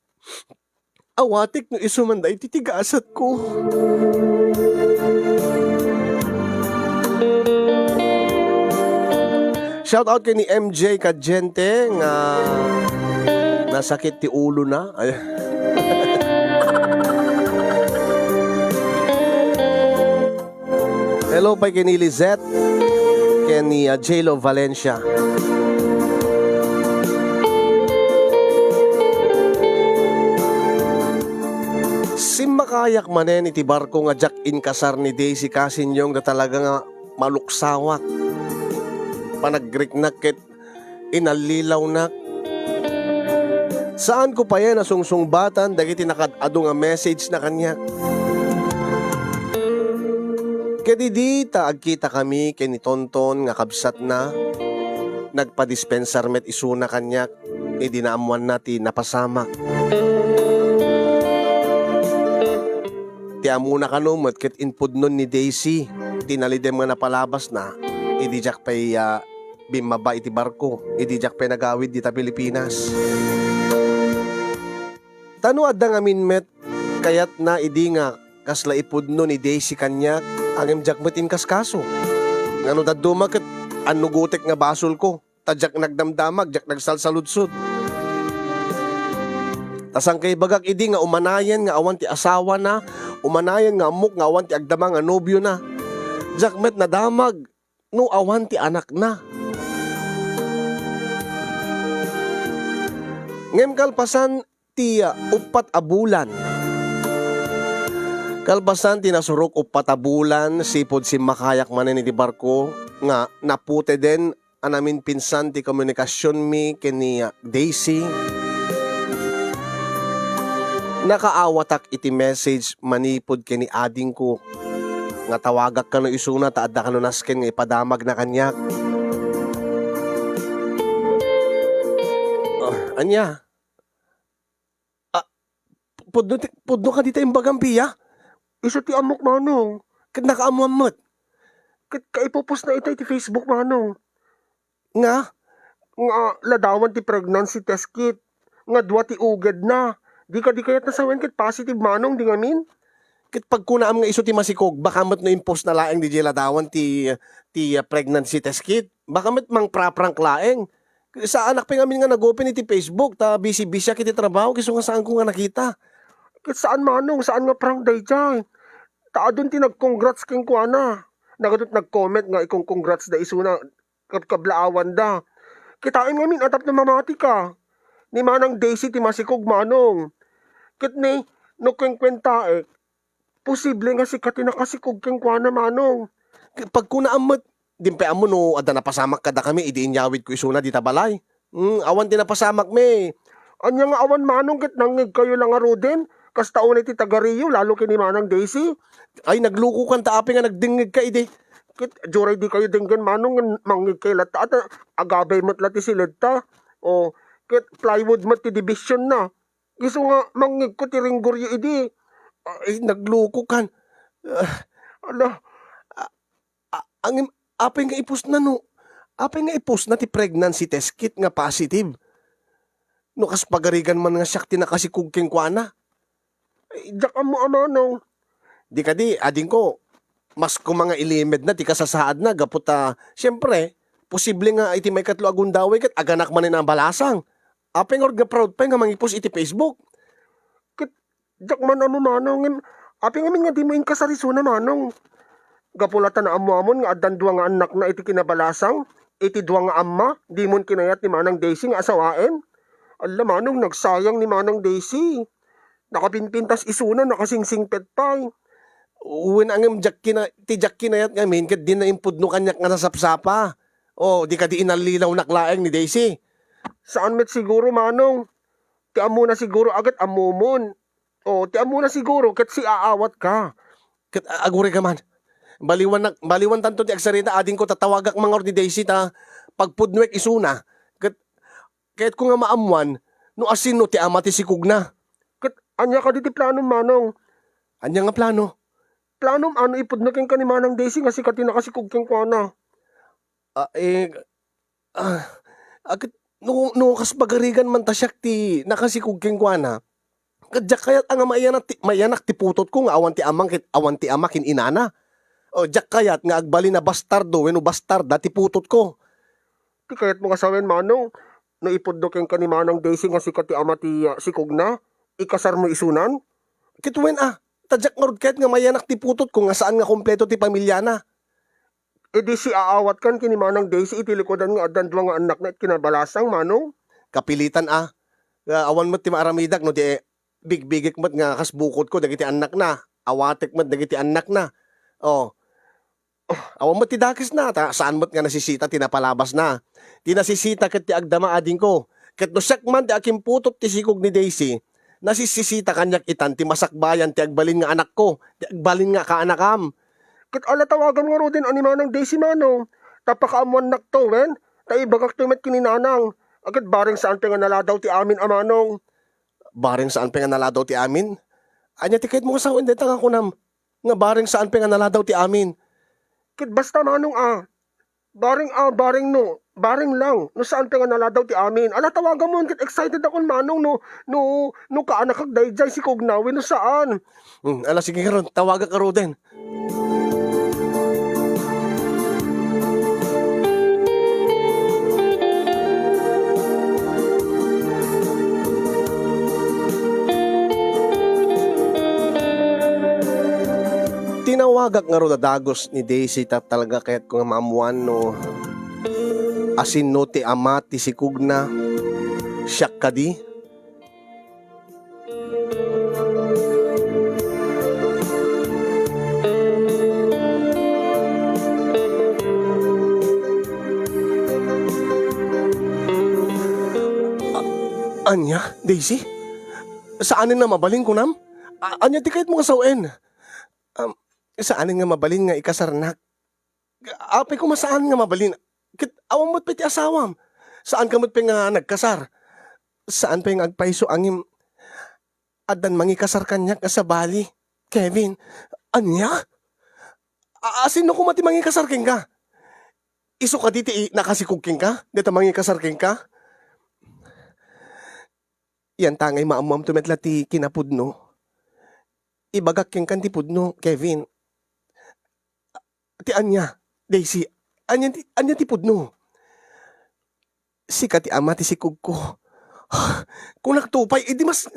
Awatik no isumanday ti tigasat ko. Shout out kay ni MJ Kadjente nga nasakit ti ulo na. Hello pa kay ni Lizette, kay ni J-Lo Valencia. Simmakayak manen iti barko nga Jack in kasar ni Daisy Casinyong na talaga nga maluksawak. Panaggriknak inalilaw na. Saan ko pa yan nasungsungbatan dagiti nakadado nga message na kanya. Kedi di agkita kami kay ni Tonton nga kabsat na. Nagpa-dispensar met isuna kanya. Dinaamuan natin napasamak. Tiamuna ka no ket inpud nun ni Daisy. Tinalidem nga napalabas na. Idi jak pa'y bimaba iti barko. Idi jak pa'y nagawid dita Pilipinas. Tano adda nga minmet kayat na idi nga kasla ipudno ni Daisy kanyak angem jak metin kaskaso. Ngano daduma ket anno gutek nga basol ko. Tadyak nagdamdamag, jak nagsalsaludsod. Tasang kay bagak idi nga umanayan nga awan ti asawa na, umanayan nga amok nga awan ti agdama nga nobyo na. Jak met na damag no awan ti anak na. Ngem kalpasan ti upat a bulan. Kalpasan ti nasurok upat a bulan sipod si makayak manen iti barko nga napute den anamin pinsan ti komunikasyon mi kini Daisy. Nakaawatak iti message manipod kini ading ko. Nga tawagak ka no isuna ta adda ka no nasken nga ipadamag na kanyak. Anya? Pudno ka dita imbagang piya? Iso ti amok Manong. Kat nakaamuamot. Kaipopos na ito iti Facebook Manong. Nga? Nga ladawan ti pregnancy test kit. Nga dua ti ugad na. Di kayat nasawen kit positive Manong di ngamin. Kit pagkunaam nga iso ti masikog, baka mat no impose na laeng di ladawan ti pregnancy test kit. Baka mat mang praprank laeng. Sa anak pa ngamin nga nag-open iti Facebook, ta busy-busy kiti trabaho, kiso nga saan ko nga nakita. Kit saan Manong, saan nga prank day dyan. Taadon ti nag-congrats king kuana. Nagadot nag-comment nga ikong congrats da iso na kablaawan da. Kitain ngamin atap na mamati ka. Ni Manang Daisy ti masikog Manong. Kit ni no kwenta posible nga si Katina kasikog king kuana Manong. Pagkunaam mat, dimpe amo no, adda napasamak kada kami, idi inyawid ko isuna di tabalay. Awan ti napasamak me. Anya nga awan manong ket nangig kayo lang nga Ruden. Kas taon iti tagariyo, lalo kini Manang Daisy. Ay, nagluko kan taapi nga nagdingig ka ide. Kit, juray di kayo dinggan manong nga mangig kay lata. At agabay mo't lati silid ta. O, kit plywood mo't ti division na. Iso nga mangig ko ti ringguryo idi. Ay, nagluko kan. Ala, Ang apay nga ipos na no. Apay nga ipos na ti pregnancy test kit nga positive. No kas pagarigan man nga siyak tinakasikug king kuana. diyak mo amanong. Di ka di, ading ko, mas kung mga ilimed na, ti kasasaad na, gaputa, siyempre, posible nga iti may katlo agundaway kat aganak man ang balasang. Apeng or nga proud pa nga mangipos iti Facebook. Diyak man amo manong. Api ngamin nga di mo inkasariso na manong. Gapulatan na amo-amon nga adan duwa nga anak na iti kinabalasang. Iti duwa nga ama, di mon kinayat ni Manang Daisy nga asawaen. Ala manong, nagsayang ni Manang Daisy. Nakapinpintas isuna, nakasingsingpet pa. Uwin ang ti jak kinayat ngamin, kat di na impud no kanyak nga nasapsapa. O, di ka di inalilaw naklaeng ni Daisy. Saan met siguro manong? Ti amo na siguro agad amumon. O, ti amo na siguro ket si aawat ka. Kat aguri ka man. Baliwan tanto ti agsarita, ading ko tatawagak mga or ni Daisy ta, pagpudnuek isuna. Kahit ko nga maamuan, no asino ti ama ti sikug na. Ket anya ka diti planom manong. Anya nga plano? Planom ano ipudnaken ka ni Manang Daisy nga sikat nakasikog keng kuana. Agad, no kas bagarigan man ta siyak ti nakasikug king kuana. Kadyak kayat ang mayanak ti putot ko nga awan ti ama kin inana. O jak kayat nga agbali na bastardo wenno bastarda ti putot ko. Ti kayat mo kasawen manong. No ipudnaken ka ni Manang Daisy nga sikat ti ama ti sikog na. Ikasar mo isunan. Kitwen tadyak nga rod kahit nga mayanak ti putot ko nga saan nga kompleto ti pamilya na. E di si aawat kan kini Manang Daisy itilikodan nga adan duwa nga anak na it kinabalasang manong. Kapilitan awan mo ti maaramidak no di bigbigik mat nga kas bukod ko dagiti anak na. Awatek mat dagiti anak na. Awan mo ti dakis na saan mo't nga nasisita ti napalabas na. Ti nasisita ket ti agdama ading ko. Ket no siyak man ti aking putot ti sikog ni Daisy. Nasisisita kanyak itan ti masakbayan ti agbalin nga anak ko. Ti agbalin nga kaanakam. Ket ala tawagan nga rodin ani Manang Daisy manong. Tapakaamuan nak to wen. Taibagak to met kininanang. Agad bareng saan pa nga naladaw ti amin amanong. Bareng saan pa nga naladaw ti amin? Anya ti kahit mo kasawin deta nga kunam. Nga bareng saan pa nga naladaw ti amin? Ket basta manong bareng no. Bareng lang. No saan pa nga naladaw ti amin. Ala tawagan mo ket excited ako manong no kaanak kag dayjay si Kognawi no saan. Ala sige karon tawaga ka Roden. Tinawagak nga ro dagos ni Daisy talaga kahit ko nga maamuan no asin no ti ama ti sikug na siyak ka di. Anya, Daisy? Saanin na mabalin ko nam? Anya ti kahit mo kasawen? Saanin nga mabalin nga ikasarnak? Apay ko masaan nga mabalin? Kit awang mo't piti asawam. Saan ka mo't nga nagkasar? Saan pa yung agpaiso angim? Adan mangikasar kanyak nga sa bali? Kevin, anya? Sino ko mati mangikasar king ka? Iso ka diti nakasikug king ka? Dito mangikasar king ka? Yan tangay maamam tumetla ti kinapudno. Ibagak king kan ti pudno, Kevin. Ti anya, Daisy, anya ti pudno. Sika ti ama ti sikug ko. Kung nagtupay, edi mas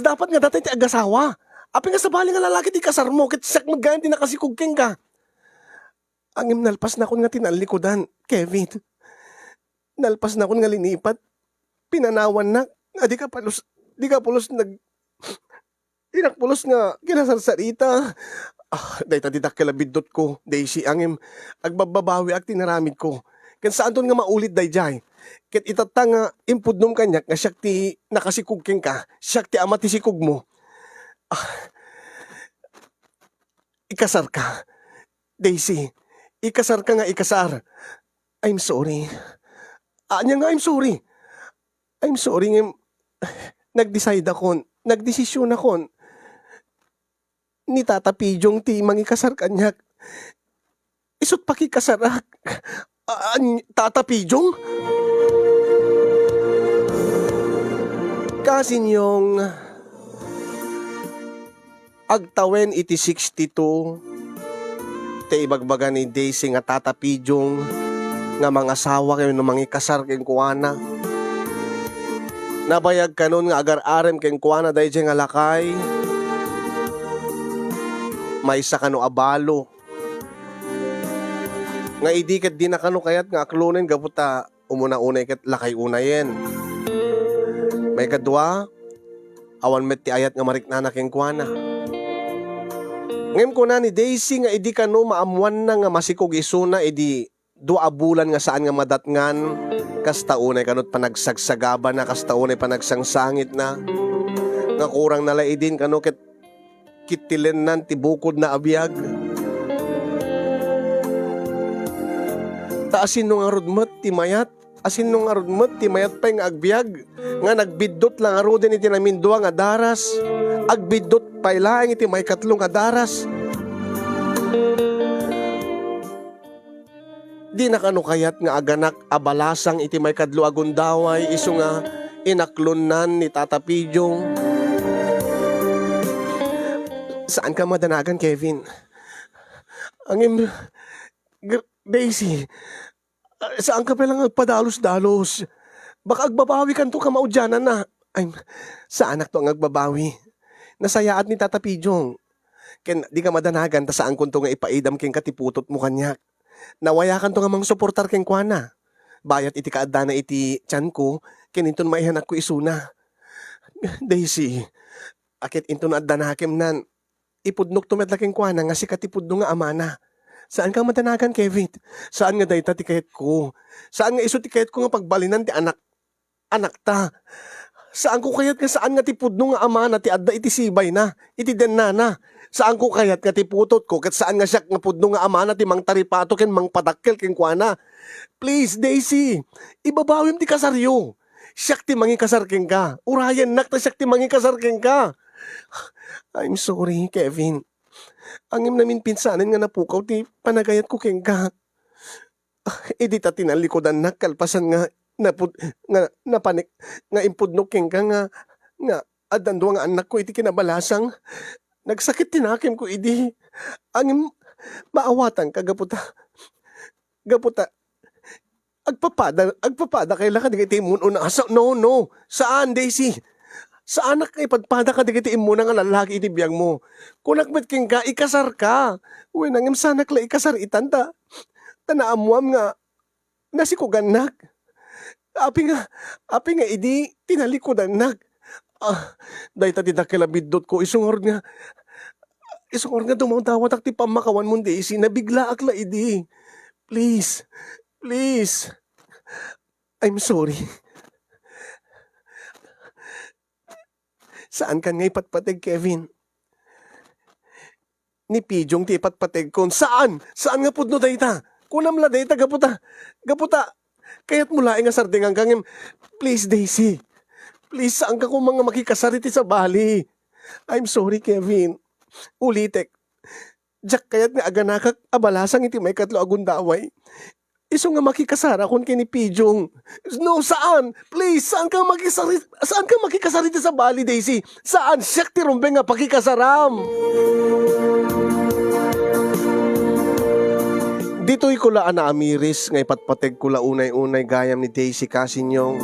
dapat nga datay ti agasawa. Api nga sa bali nga lalaki ti kasar mo, kit sak magayan ti nakasikug king ka. Angim nalpas na kun nga tinalikodan, Kevin. Nalpas na kun nga linipat. Pinanawan na, di ka pulos tinakpulos nga kinasarsarita. Dahil tadidak kalabidot ko, Daisy, angim, agbababawi ak tinaramid ko. Ken saan ton nga maulit dayjay. Ket itata nga impudnom kanyak nga siyak ti nakasikog ken ka, siyak ti ama ti sikog mo. Ikasar ka. Daisy, ikasar ka nga ikasar. I'm sorry. Anya nga I'm sorry. I'm sorry nga nag-decide akon, nagdesisyon akon. Ni Tata Pijong ti mangikasar kanyak. Isut pakikasarak. Tata Pijong? Kasinyong agtawen iti 62 ti ibagbaga ni Daisy nga Tata Pijong nga mga asawa kayo no mangikasar ken kuana. Nabayag kanon nga agar-arem ken kuana dayjay nga lakay. May isa kano abalo. Nga idi ket di na kano kayat nga aklonen gaputa umuna-unay ket lakay unayen. May kadwa, awan met ti ayat nga mariknana ken kuana. Ngem ko na ni Daisy nga idi kano maamuan na nga masikog isuna idi 2 bulan nga saan nga madatngan kasta unay kanot panagsagsagaba na kasta unay panagsangsangit na nga kurang nalay din kano ket kitilen nan ti bukod na abiyag. Ta asin nung arudmat ti mayat, asin nung arudmat ti mayat pa nga agbyag, nga nagbidot lang aro din iti namindua nga daras, agbidot pa ilaang iti may katlong nga daras. Di na kano kayat nga aganak abalasang iti may kadlo agundaway, iso nga inaklonan ni Tata Pijong. Saan ka madanagan, Kevin? Angin, Daisy, saan ka palang agpadalos-dalos? Baka agbabawi kan to ka maudyanan na. Ay, sa anak to ang agbabawi. Nasayaat ni Tata Pijong. Ken di ka madanagan ta saan kun to nga ipaidam ken katiputot mo kanyak. Nawaya kan to nga mang suportar ken kuana. Bayat iti kaadda na iti tiyan ko, ken inton maihanak ko isuna. Daisy, akit inton adda na hakim nan. Ipudnok tumetlaking kuana nga si katipudno nga amana. Saan ka madanagan, Kevin? Saan nga dayta ti kayat ko? Saan nga iso ti kayat ko nga pagbalinan ti anak ta? Saan ko kayat nga saan nga tipudno nga amana ti adda iti sibay na, iti denana? Saan ko kayat nga tiputot ko ket saan nga siya nga pudno nga amana ti mang taripato ken mang padakkel ken kuana? Please, Daisy, ibabawim ti kasaryo. Siyak ti mangikasar ken ka. Urayan nak ta siyak ti mangikasar ken ka. I'm sorry, Kevin. Angim namin pinsanan nga napukaw ti panagayat ko ken ka. Idi ta tinalikodan nak kalpasan nga napanik nga impudno ken ka nga adando nga anak ko iti kinabalasang. Nagsakit tinakim ko idi. Angim maawatan ka gaputa. Agpapada kay laka digiti imun una. No. Saan, Daisy? Sa anak kay padpada ka digiti imuna nga lalaki iti biyag mo. Kunakmet king ka, ikasar ka. Uy, nangim sanak la ikasar itanta. Tanaamuam nga, nasikuganak. Api nga, idi, tinalikodanak. Dahi ta tidakilabidot ko, isungor nga dumawdawat ak ti pamakawan mo, Daisy, nabigla akla idi. Please. I'm sorry. Saan ka nga ipatpateg, Kevin? Ni Pijong ti ipatpateg kon. Saan? Saan nga pudno dayta? Kunam la dayta, gaputa. Kaya't mula nga sardingan kang please, Daisy. Please, saan ka kung mga makikasariti sa bali? I'm sorry, Kevin. Ulitek. Diyak kaya't nga aganakak abalasang iti may katlo agundaway. Iso nga makikasara kon kini Pijong. No, saan? Please, saan ka makikasarita sa bali, Daisy? Saan? Siyak ti rumbe nga pakikasaram. Dito'y kulaan na amiris nga ipatpateg kula unay-unay gayam ni Daisy Kasinyong.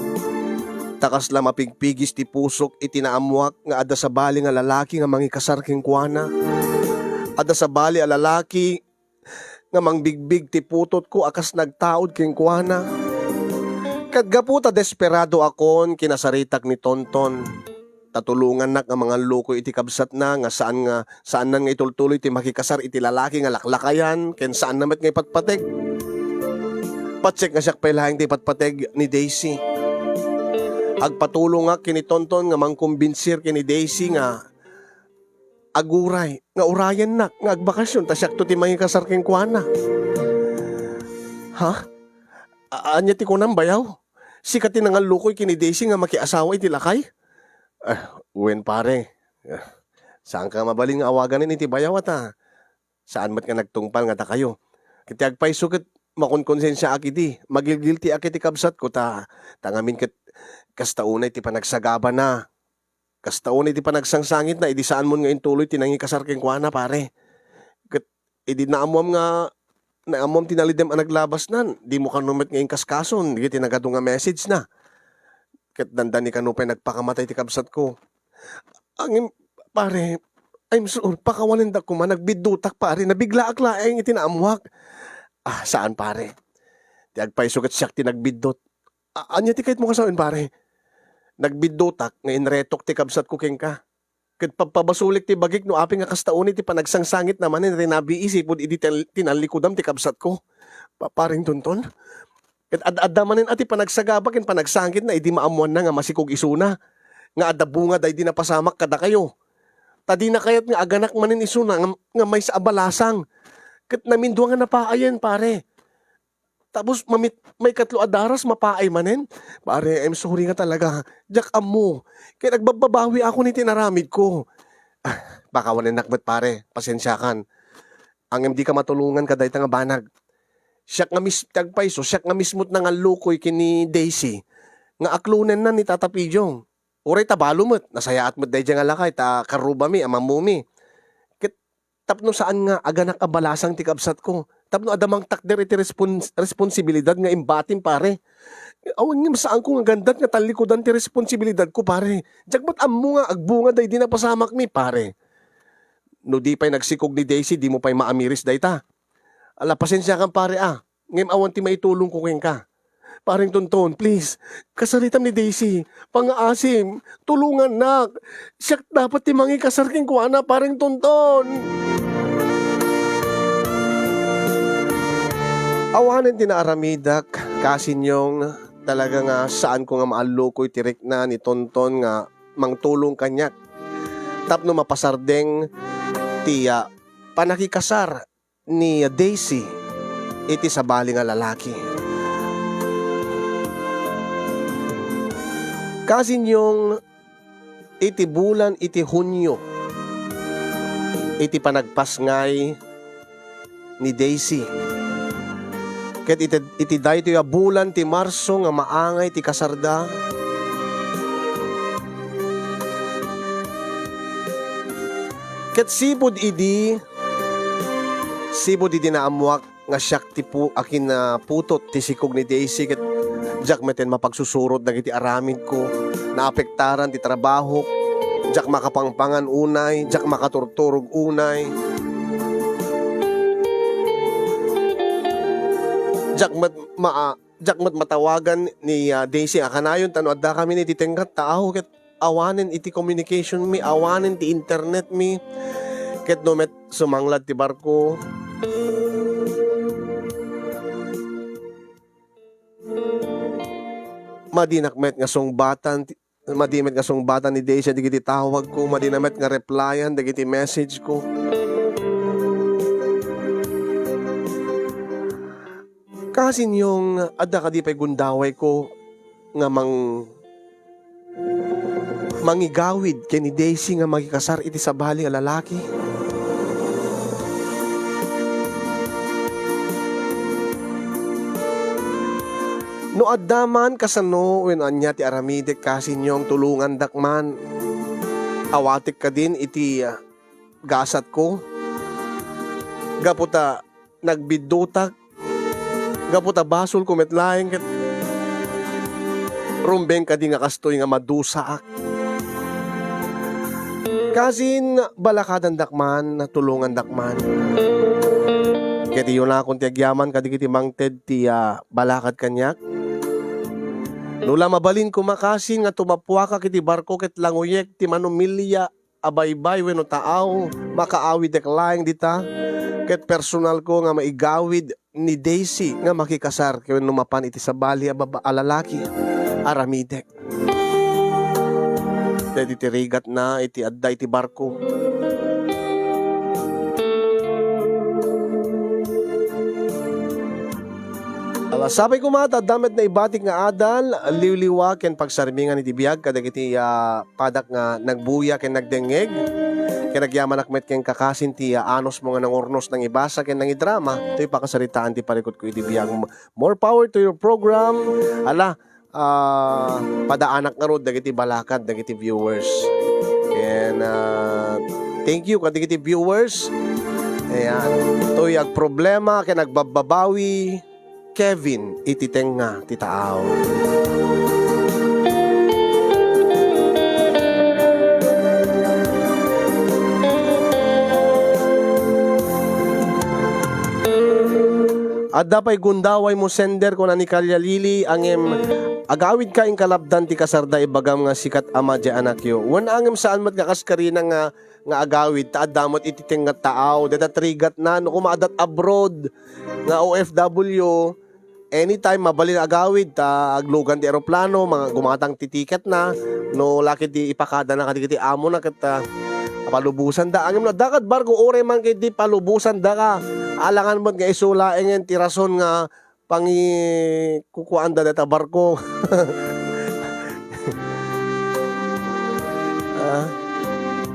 Takas la mapigpigis ti pusok itinaamuak nga ada sa bali nga lalaki nga mangikasar ken kuana. Ada sa bali a lalaki nga mangbigbig ti putot ko akas nagtaod ken kuana. Kadgaputa desperado akon kinasaritak ni Tonton. Tatulungan nak nga mga loko iti kabsat na nga saan nan nga itultuloy ti makikasar iti lalaki nga laklakayan ken saan namet nga ipatpateg. Pacheck nga siya pailahing ti patpateg ni Daisy. Agpatulong nga kinitonton nga mangkumbinsir kini Daisy nga aguray nga urayan na nga agbakasyon ta siya to ti mangikasar ken kuana. Ha? Anya ti kunam bayaw? Si kati nga lukoy kini Daisy nga makiasawa iti lakay? Uwen pare. Saan ka mabaling nga awagan iti bayaw ata? Saan mat nga nagtungpal nga ta kayo? Kiti agpaiso ket makonkonsensya akidi. Magilgilti akiti kabsat ko ta. Tangamin ket kastaunay ti panagsagaba na. Kastaunay ti panagsangsangit na idi saan mo nga intuloy tinangi kasar ken kuana pare. Ket idi naamom nga naamom tinalidem ang naglabas nan. Di mo kanumet nga kaskason. Di tinagado nga message na. Ket dandan ni kanupay nagpakamatay ti kabsat ko. Ang pare, I'm sure, pakawalan da ko man, nagbidutak pare, nabigla aklaeng itinaamuhak. Saan pare? Ti agpaisugat siyak ti nagbidot. Anya ti kahit mo kasawin pare? Nagbidutak, nga inretok ti kabsat ko keng ka. Kat pagpabasulik ti bagik no aping nga kastauni ti panagsangsangit naman rinabi isipod idi tinalikodam ti kabsat ko. Paring tunton? Kat adamanin ati panagsagabak ken panagsangit na idi maamuan na nga masikog isuna. Nga adabunga day di napasamak kada kayo. Tadi na kayat nga aganak manin isuna nga may sa abalasang. Kat namindwa nga napaayan pare. Tapos may katlo adaras mapaay manin. Pare, I'm sorry nga talaga. Jack amo. Kaya nagbababawi ako ni tinaramid ko. Baka walang nakbat pare. Pasensyakan. Ang hindi ka matulungan kaday nga banag. Siyak nga tagpaiso, siyak nga mismot na nga lukoy kini Daisy. Nga aklunen na ni Tata Pijong. Uray tabalo mo't, nasayaat mo't day nga lakay, ta karubami, amamumi. Kit, tapno saan nga aganak abalasang tikabsat ko. Tapno adamang takder iti responsibilidad nga imbatim pare. Awan nga saan ko nga gandat nga talikodan ti responsibilidad ko pare. Jagbat ammo nga agbunga day di napasamak mi pare. No di pa'y nagsikog ni Daisy, di mo pa'y maamiris day ta. Ala, pasensya kang pare Ngayon awan ti maitulong ko keng ka. Paring tunton, please. Kasaritam ni Daisy. Pangaasim. Tulungan nak. Siyak dapat ti mangi kasarking kuana, paring tunton. Awanan tinaaramidak. Kasinyong talaga nga saan ko nga maalukoy tirik na ni tonton nga mangtulong kanyak. Tapno mapasardeng tiya panakikasar ni Daisy iti sabali nga lalaki. Kasinyong iti bulan iti Hunyo iti panagpasngay ni Daisy. Ket iti daytoy a bulan ti Marso nga maangay ti kasarda. Ket sibod idi naamuak nga siyak ti akin na putot ti sikog ni Daisy. Ket jak meten mapagsusurot dagiti aramid ko, naapektaran ti trabaho, jak makapangpangan unay, jak makaturturog unay. Jak matawagan ni Daisy akanayon tano adda kami ni titengkat tao ket awanen iti communication mi, awanen ti internet mi. Ket no met sumanglad ti barko. Madinakmet nga songbatan ni Daisy digiti tawag ko, madinamet nga replyan digiti message ko. Kasin yung adda ka di pa'y gundaway ko nga mangigawid kay ni Daisy nga magikasar iti sabali nga lalaki. No addaman kasano when anya ti aramidek kasinyong tulungan dakman. Awatik ka din iti gasat ko. Gaputa nagbidutak. Gaputa basol ko metlaeng ket rumbeng ka din nga kastoy nga madusaak. Kasin balakadan dakman, tulungan dakman. Ket yun na akong tiagyaman kadigiti mangted ti balakad kanyak. Nula mabalin kumakasin nga tumapwa ka kiti barko ket languyek ti manumilya abaybay wenno taaw makaawid ek laeng dita ket personal ko nga maigawid ni Daisy nga makikasar kaya numapan iti sabali a lalaki aramidek. Dahil iti rigat na iti adda iti barko. Sabay ko mata, damet na ibatik nga adal, liwliwa ken pagsarmingan iti biyag, kadagiti padak nga nagbuya ken nagdengeg, ken nagyaman akmet ken kakasin ti anos mo nga nangurnos ng ibasa ken ng idrama, ito'y pakasaritaan ti parikot ko iti biyag. More power to your program. Padaanak nga rod, dagiti balakad, dagiti viewers. And thank you kadagiti viewers. Ayan, ito'y ag problema ken nagbababawi Kevin ititeng nga titaaw. At dapay gundaway mo sender ko na ni Kalya Lili angem agawid ka ing kalabdan ti kasarda ibagam nga sikat ama di anak yo. Wan angem saan mat nga kaskarina nga agawid ta damot ititeng nga taaw data trigat na no kumaadat abroad nga OFW. Anytime mabalin agawid ta aglugan ti eroplano mga gumatang ti ticket na no lakit di ipakada na kaditi amo na ket palubusan da angem na dakat barko ore man kay di palubusan da ka alangan mo nga isula engen ti rason nga pangi kukuan da data barko.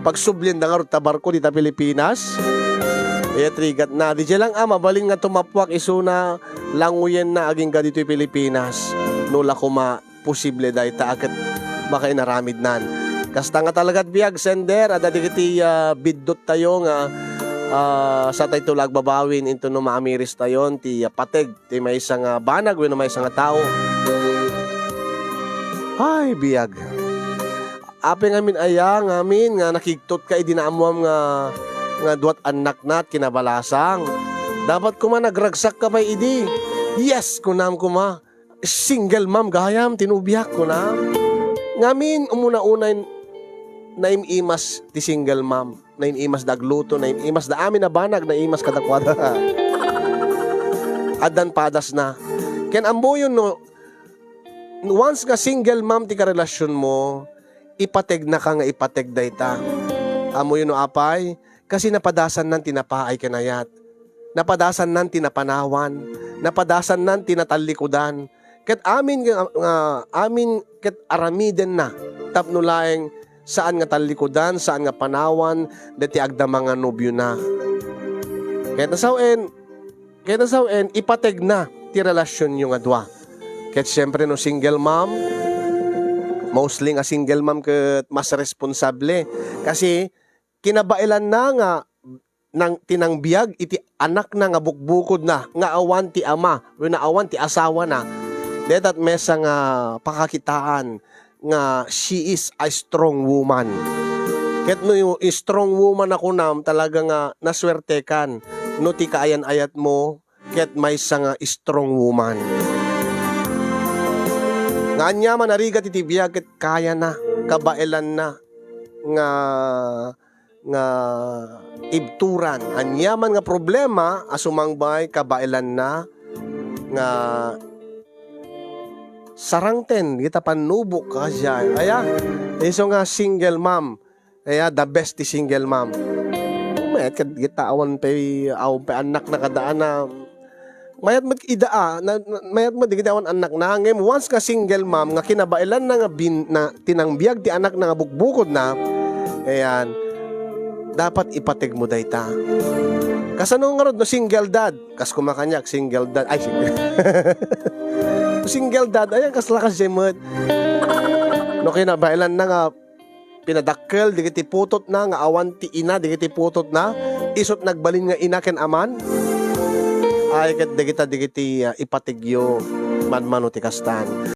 Pagsublin da nga ta barko dita Pilipinas. Trigat na. Di lang mabaling nga tumapwak isuna languyen na aging ka dito Pilipinas. Nula kuma posible dahi ta akat baka inaramid nan. Kasta nga talagat biyag sender at adikiti biddot tayo nga sa tayo tulag babawin into no maamiris tayon ti pateg ti may isang banag no may isang tao. Ay biyag. Ape ngamin ayang ngamin nga nakigtot ka idinaamuam nga duat anak nat kinabalasang. Dapat kuma nagragsak ka pa idi. Yes, kunam kuma. Single mom gayam tinubiyak kunam. Ngamin umuna-unay naimimas ti single mom. Naimimas dagluto, naimimas da amin na banag, naimas kadakwada. Adan padas na. Ken ambo yun no. Once nga single mom ti karelasyon mo, ipateg na ka nga ipateg dayta. Amo yun no apay. Kasi napadasan nan tinapaay kanayat. Napadasan nan tinapanawan. Napadasan nan tinatalikudan. Ket amin ket aramiden na. Tapno laeng saan nga talikudan, saan nga panawan, deti agda mga nobyo na. Ket nasawen, ipateg na ti relasyon yung adwa. Ket syempre no single mom, mostly nga single mom ket mas responsable. Kasi kinabailan na nga nang tinangbiag iti anak na nga bukbukod na nga awan ti ama wenno awan ti asawa na detat mesa nga pakakitaan nga she is a strong woman. Ket no yung strong woman ako nam talaga nga naswertekan no ti kaayan-ayat mo ket may nga strong woman. Nga anya man narigat iti biag ket kaya na kabailan na nga ibturan anyaman nga problema asumangbay kabailan na nga sarangten kita panubok ka siya aya iso nga single mom aya the best ti single mom mayat kita awan pay anak na kadaan na mayat mo idaa mayat mo di kita awan anak na ngem once ka single mom nga kinabailan na nga na tinangbiag ti anak na nga bukbukod na ayan dapat ipateg mo dayta. Kasano nga rod no single dad. Kas kumakanyak single dad. Ay single dad ayan kas lakas jemot. No kinabailan na nga pinadakkel digiti putot na nga awan ti ina digiti putot na isot nagbalin nga ina ken aman. Ay ket digiti ipategyo manmano ti kastan.